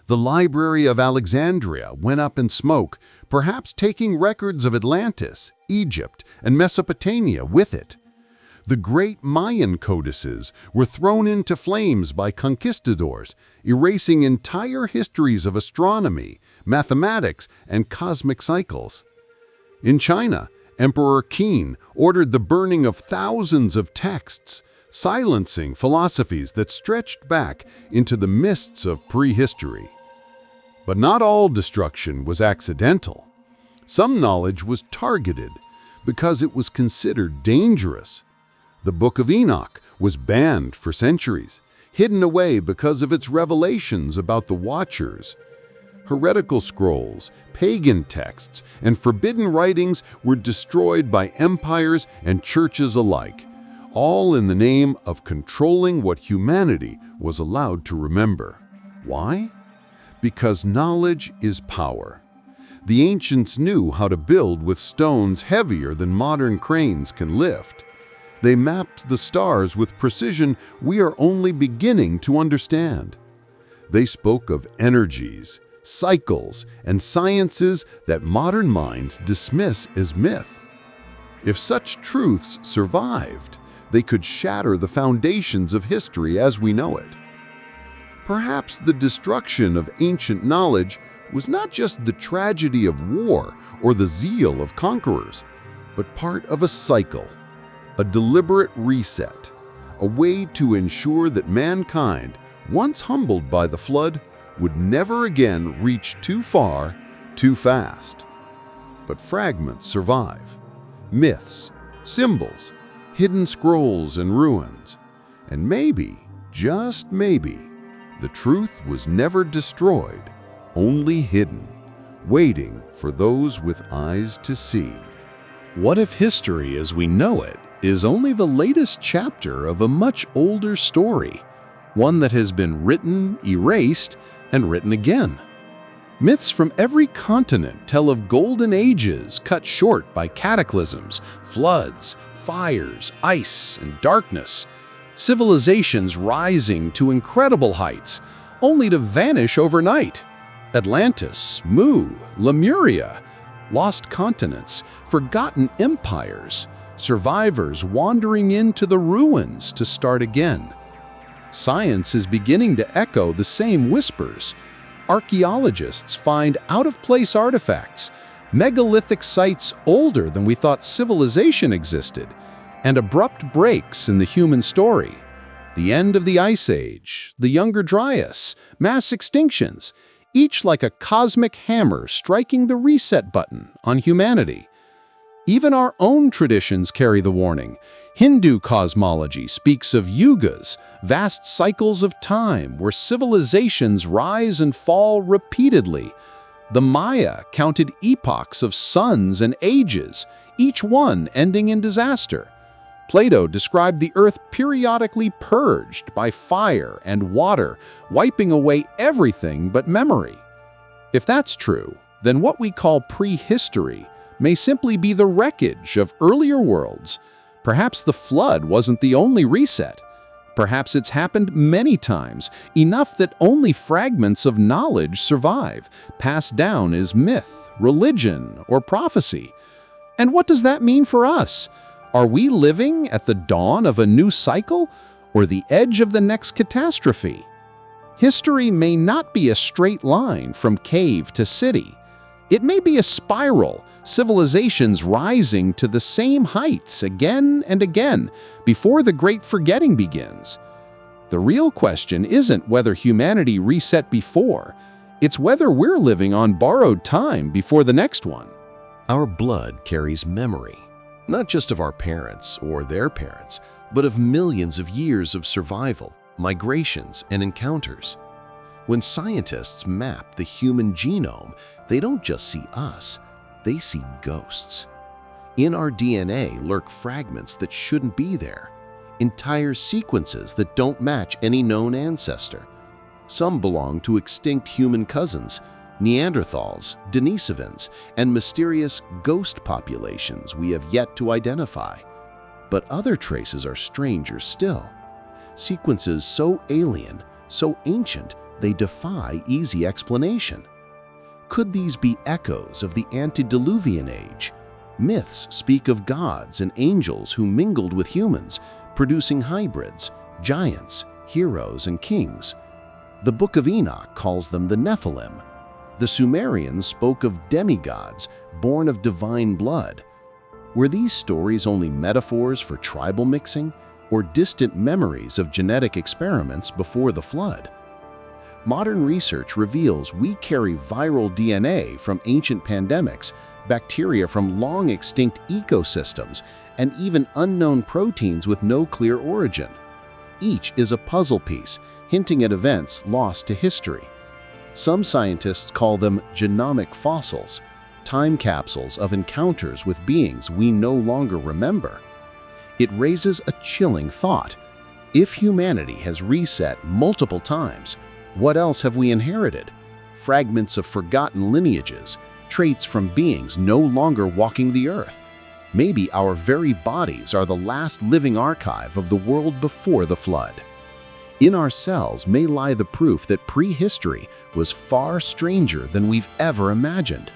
The Library of Alexandria went up in smoke, perhaps taking records of Atlantis, Egypt, and Mesopotamia with it. The great Mayan codices were thrown into flames by conquistadors, erasing entire histories of astronomy, mathematics, and cosmic cycles. In China, Emperor Qin ordered the burning of thousands of texts, silencing philosophies that stretched back into the mists of prehistory. But not all destruction was accidental. Some knowledge was targeted because it was considered dangerous. The Book of Enoch was banned for centuries, hidden away because of its revelations about the Watchers. Heretical scrolls, pagan texts, and forbidden writings were destroyed by empires and churches alike, all in the name of controlling what humanity was allowed to remember. Why? Because knowledge is power. The ancients knew how to build with stones heavier than modern cranes can lift. They mapped the stars with precision we are only beginning to understand. They spoke of energies, cycles, and sciences that modern minds dismiss as myth. If such truths survived, they could shatter the foundations of history as we know it. Perhaps the destruction of ancient knowledge was not just the tragedy of war or the zeal of conquerors, but part of a cycle, a deliberate reset, a way to ensure that mankind, once humbled by the flood, would never again reach too far, too fast. But fragments survive. Myths, symbols, hidden scrolls and ruins. And maybe, just maybe, the truth was never destroyed, only hidden, waiting for those with eyes to see. What if history as we know it is only the latest chapter of a much older story, one that has been written, erased, and written again? Myths from every continent tell of golden ages cut short by cataclysms, floods, fires, ice, and darkness. Civilizations rising to incredible heights, only to vanish overnight. Atlantis, Mu, Lemuria, lost continents, forgotten empires, survivors wandering into the ruins to start again. Science is beginning to echo the same whispers. Archaeologists find out-of-place artifacts, megalithic sites older than we thought civilization existed, and abrupt breaks in the human story. The end of the Ice Age, the Younger Dryas, mass extinctions, each like a cosmic hammer striking the reset button on humanity. Even our own traditions carry the warning. Hindu cosmology speaks of yugas, vast cycles of time where civilizations rise and fall repeatedly. The Maya counted epochs of suns and ages, each one ending in disaster. Plato described the earth periodically purged by fire and water, wiping away everything but memory. If that's true, then what we call prehistory may simply be the wreckage of earlier worlds. Perhaps the flood wasn't the only reset. Perhaps it's happened many times, enough that only fragments of knowledge survive, passed down as myth, religion, or prophecy. And what does that mean for us? Are we living at the dawn of a new cycle or the edge of the next catastrophe? History may not be a straight line from cave to city. It may be a spiral, civilizations rising to the same heights again and again before the great forgetting begins. The real question isn't whether humanity reset before, it's whether we're living on borrowed time before the next one. Our blood carries memory, not just of our parents or their parents, but of millions of years of survival, migrations, and encounters. When scientists map the human genome, they don't just see us, they see ghosts. In our DNA lurk fragments that shouldn't be there, entire sequences that don't match any known ancestor. Some belong to extinct human cousins, Neanderthals, Denisovans, and mysterious ghost populations we have yet to identify. But other traces are stranger still. Sequences so alien, so ancient, they defy easy explanation. Could these be echoes of the Antediluvian age? Myths speak of gods and angels who mingled with humans, producing hybrids, giants, heroes, and kings. The Book of Enoch calls them the Nephilim. The Sumerians spoke of demigods born of divine blood. Were these stories only metaphors for tribal mixing or distant memories of genetic experiments before the flood? Modern research reveals we carry viral DNA from ancient pandemics, bacteria from long-extinct ecosystems, and even unknown proteins with no clear origin. Each is a puzzle piece, hinting at events lost to history. Some scientists call them genomic fossils, time capsules of encounters with beings we no longer remember. It raises a chilling thought. If humanity has reset multiple times, what else have we inherited? Fragments of forgotten lineages, traits from beings no longer walking the earth. Maybe our very bodies are the last living archive of the world before the flood. In our cells may lie the proof that prehistory was far stranger than we've ever imagined.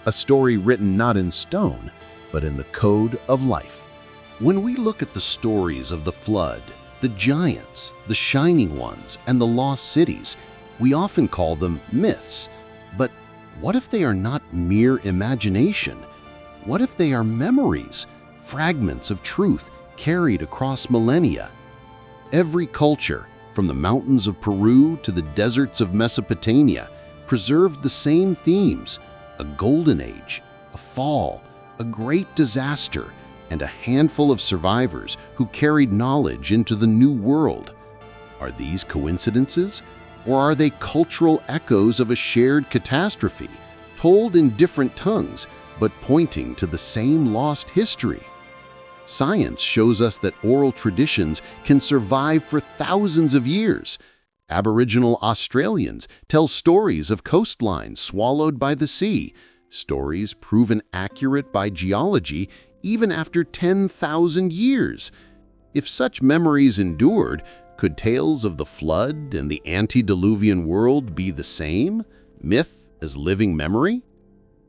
A story written not in stone, but in the code of life. When we look at the stories of the flood, the giants, the shining ones, and the lost cities, we often call them myths. But what if they are not mere imagination? What if they are memories, fragments of truth carried across millennia? Every culture, from the mountains of Peru to the deserts of Mesopotamia, preserved the same themes: a golden age, a fall, a great disaster, and a handful of survivors who carried knowledge into the new world. Are these coincidences, or are they cultural echoes of a shared catastrophe, told in different tongues, but pointing to the same lost history? Science shows us that oral traditions can survive for thousands of years. Aboriginal Australians tell stories of coastlines swallowed by the sea, stories proven accurate by geology even after 10,000 years. If such memories endured, could tales of the flood and the antediluvian world be the same, myth as living memory?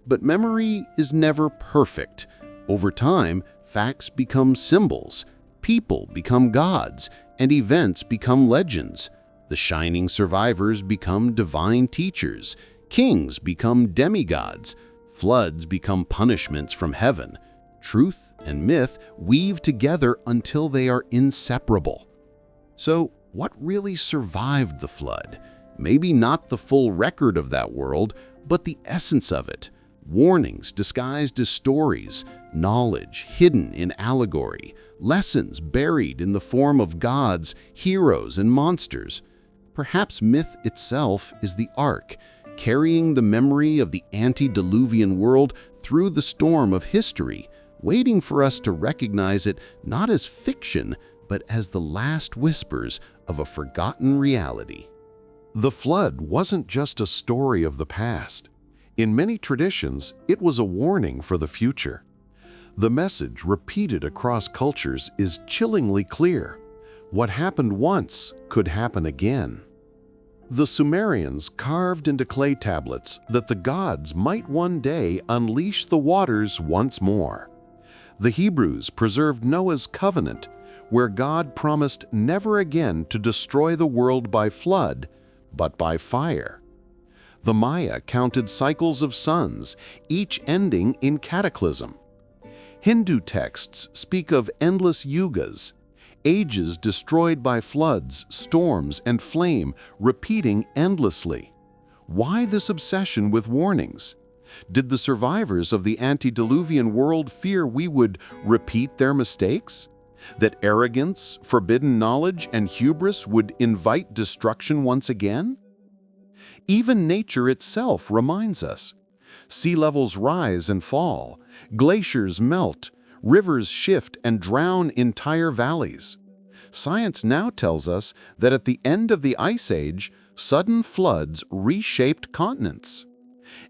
But memory is never perfect. Over time, facts become symbols, people become gods, and events become legends. The shining survivors become divine teachers, kings become demigods, floods become punishments from heaven. Truth and myth weave together until they are inseparable. So, what really survived the flood? Maybe not the full record of that world, but the essence of it. Warnings disguised as stories, knowledge hidden in allegory, lessons buried in the form of gods, heroes, and monsters. Perhaps myth itself is the ark, carrying the memory of the antediluvian world through the storm of history, waiting for us to recognize it not as fiction, but as the last whispers of a forgotten reality. The flood wasn't just a story of the past. In many traditions, it was a warning for the future. The message, repeated across cultures, is chillingly clear. What happened once could happen again. The Sumerians carved into clay tablets that the gods might one day unleash the waters once more. The Hebrews preserved Noah's covenant, where God promised never again to destroy the world by flood, but by fire. The Maya counted cycles of suns, each ending in cataclysm. Hindu texts speak of endless yugas, ages destroyed by floods, storms, and flame, repeating endlessly. Why this obsession with warnings? Did the survivors of the antediluvian world fear we would repeat their mistakes? That arrogance, forbidden knowledge, and hubris would invite destruction once again? Even nature itself reminds us. Sea levels rise and fall, glaciers melt, rivers shift and drown entire valleys. Science now tells us that at the end of the Ice Age, sudden floods reshaped continents.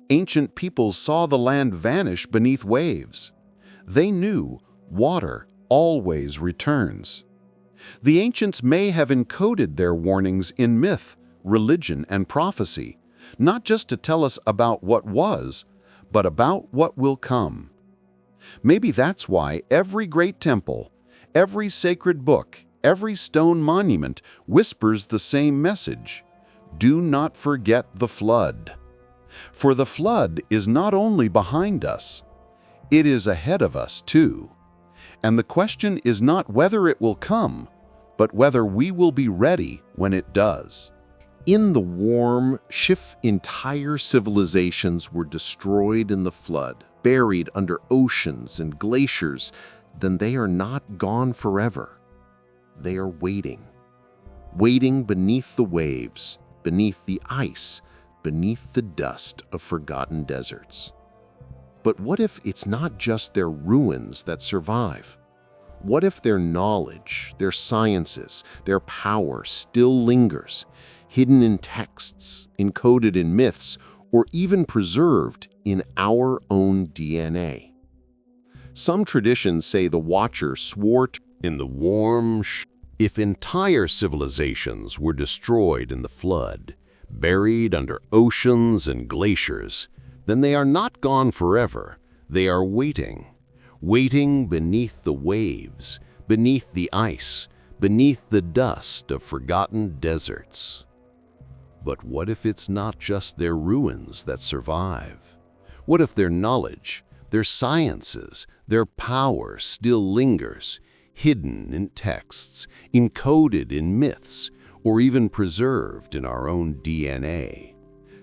Ancient peoples saw the land vanish beneath waves. They knew water always returns. The ancients may have encoded their warnings in myth, religion, and prophecy, not just to tell us about what was, but about what will come. Maybe that's why every great temple, every sacred book, every stone monument whispers the same message: do not forget the flood. For the flood is not only behind us, it is ahead of us too. And the question is not whether it will come, but whether we will be ready when it does. In the warm, entire civilizations were destroyed in the flood, buried under oceans and glaciers, then they are not gone forever. They are waiting beneath the waves, beneath the ice, beneath the dust of forgotten deserts. But what if it's not just their ruins that survive? What if their knowledge, their sciences, their power still lingers, hidden in texts, encoded in myths, or even preserved in our own DNA? Some traditions say the Watcher swore to In the warm if entire civilizations were destroyed in the flood, buried under oceans and glaciers, then they are not gone forever. They are waiting beneath the waves, beneath the ice, beneath the dust of forgotten deserts. But what if it's not just their ruins that survive? What if their knowledge, their sciences, their power still lingers, hidden in texts, encoded in myths, or even preserved in our own DNA?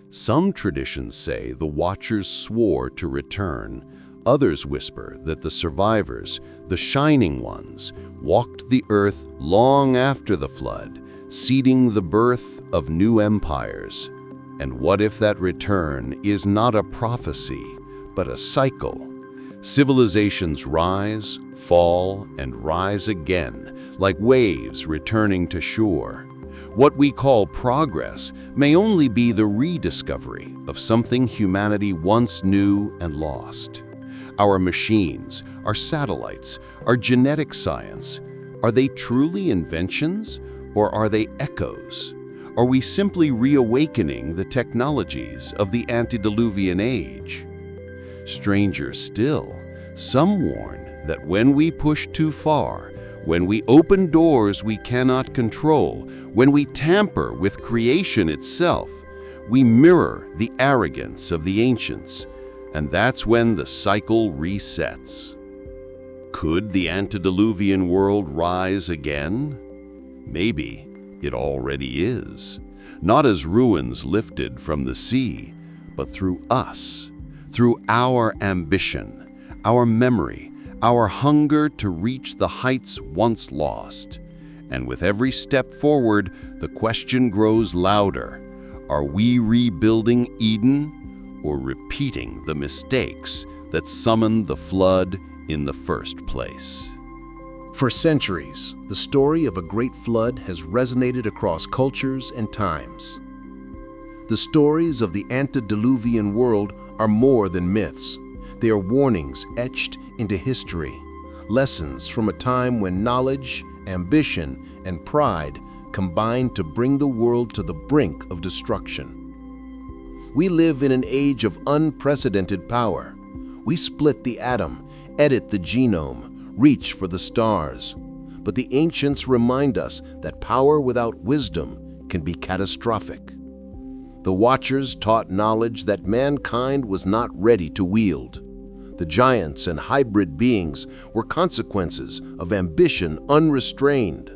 Some traditions say the Watchers swore to return. Others whisper that the survivors, the Shining Ones, walked the earth long after the flood, seeding the birth of new empires. And what if that return is not a prophecy, but a cycle? Civilizations rise, fall, and rise again, like waves returning to shore. What we call progress may only be the rediscovery of something humanity once knew and lost. Our machines, our satellites, our genetic science, are they truly inventions, or are they echoes? Are we simply reawakening the technologies of the antediluvian age? Stranger still, some warn that when we push too far, when we open doors we cannot control, when we tamper with creation itself, we mirror the arrogance of the ancients, and that's when the cycle resets. Could the antediluvian world rise again? Maybe it already is, not as ruins lifted from the sea, but through us, through our ambition, our memory, our hunger to reach the heights once lost. And with every step forward, the question grows louder. Are we rebuilding Eden or repeating the mistakes that summoned the flood in the first place? For centuries, the story of a great flood has resonated across cultures and times. The stories of the antediluvian world are more than myths. They are warnings etched into history, lessons from a time when knowledge, ambition, and pride combined to bring the world to the brink of destruction. We live in an age of unprecedented power. We split the atom, edit the genome, reach for the stars. But the ancients remind us that power without wisdom can be catastrophic. The Watchers taught knowledge that mankind was not ready to wield. The giants and hybrid beings were consequences of ambition unrestrained.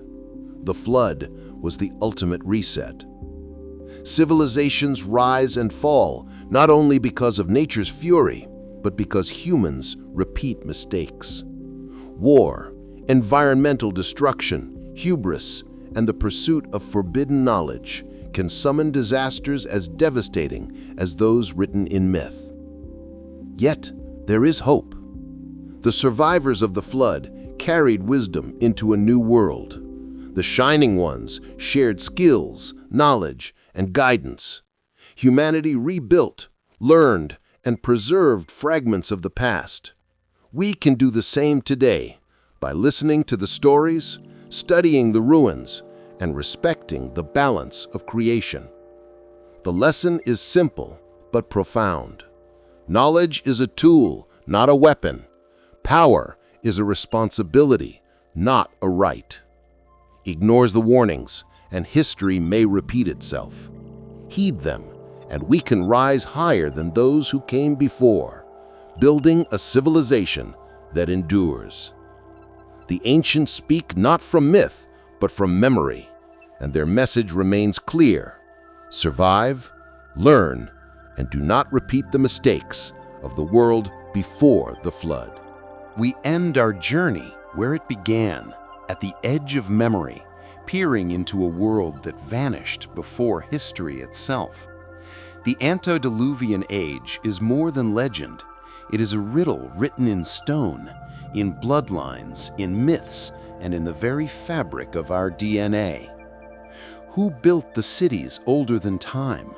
The flood was the ultimate reset. Civilizations rise and fall, not only because of nature's fury, but because humans repeat mistakes. War, environmental destruction, hubris, and the pursuit of forbidden knowledge can summon disasters as devastating as those written in myth. Yet, there is hope. The survivors of the flood carried wisdom into a new world. The Shining Ones shared skills, knowledge, and guidance. Humanity rebuilt, learned, and preserved fragments of the past. We can do the same today by listening to the stories, studying the ruins, and respecting the balance of creation. The lesson is simple but profound. Knowledge is a tool, not a weapon. Power is a responsibility, not a right. Ignores the warnings, and history may repeat itself. Heed them, and we can rise higher than those who came before, building a civilization that endures. The ancients speak not from myth, but from memory, and their message remains clear. Survive, learn, and do not repeat the mistakes of the world before the flood. We end our journey where it began, at the edge of memory, peering into a world that vanished before history itself. The Antediluvian age is more than legend. It is a riddle written in stone, in bloodlines, in myths, and in the very fabric of our DNA. Who built the cities older than time?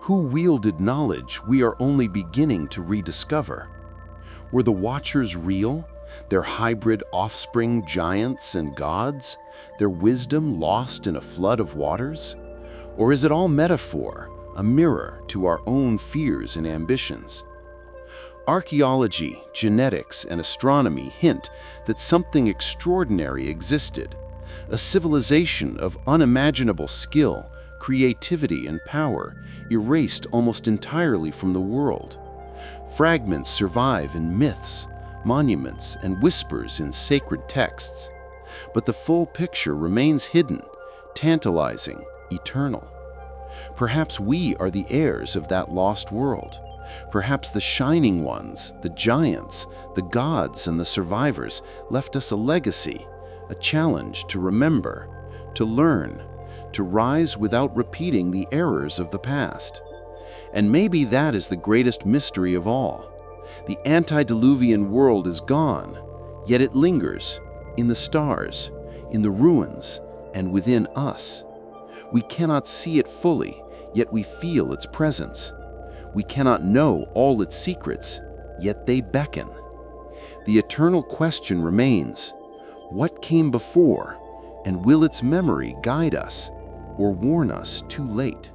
Who wielded knowledge we are only beginning to rediscover? Were the Watchers real? Their hybrid offspring giants and gods? Their wisdom lost in a flood of waters? Or is it all metaphor, a mirror to our own fears and ambitions? Archaeology, genetics, and astronomy hint that something extraordinary existed, a civilization of unimaginable skill, creativity, and power, erased almost entirely from the world. Fragments survive in myths, monuments, and whispers in sacred texts. But the full picture remains hidden, tantalizing, eternal. Perhaps we are the heirs of that lost world. Perhaps the shining ones, the giants, the gods, and the survivors left us a legacy, a challenge to remember, to learn, to rise without repeating the errors of the past. And maybe that is the greatest mystery of all. The antediluvian world is gone, yet it lingers in the stars, in the ruins, and within us. We cannot see it fully, yet we feel its presence. We cannot know all its secrets, yet they beckon. The eternal question remains, what came before, and will its memory guide us or warn us too late?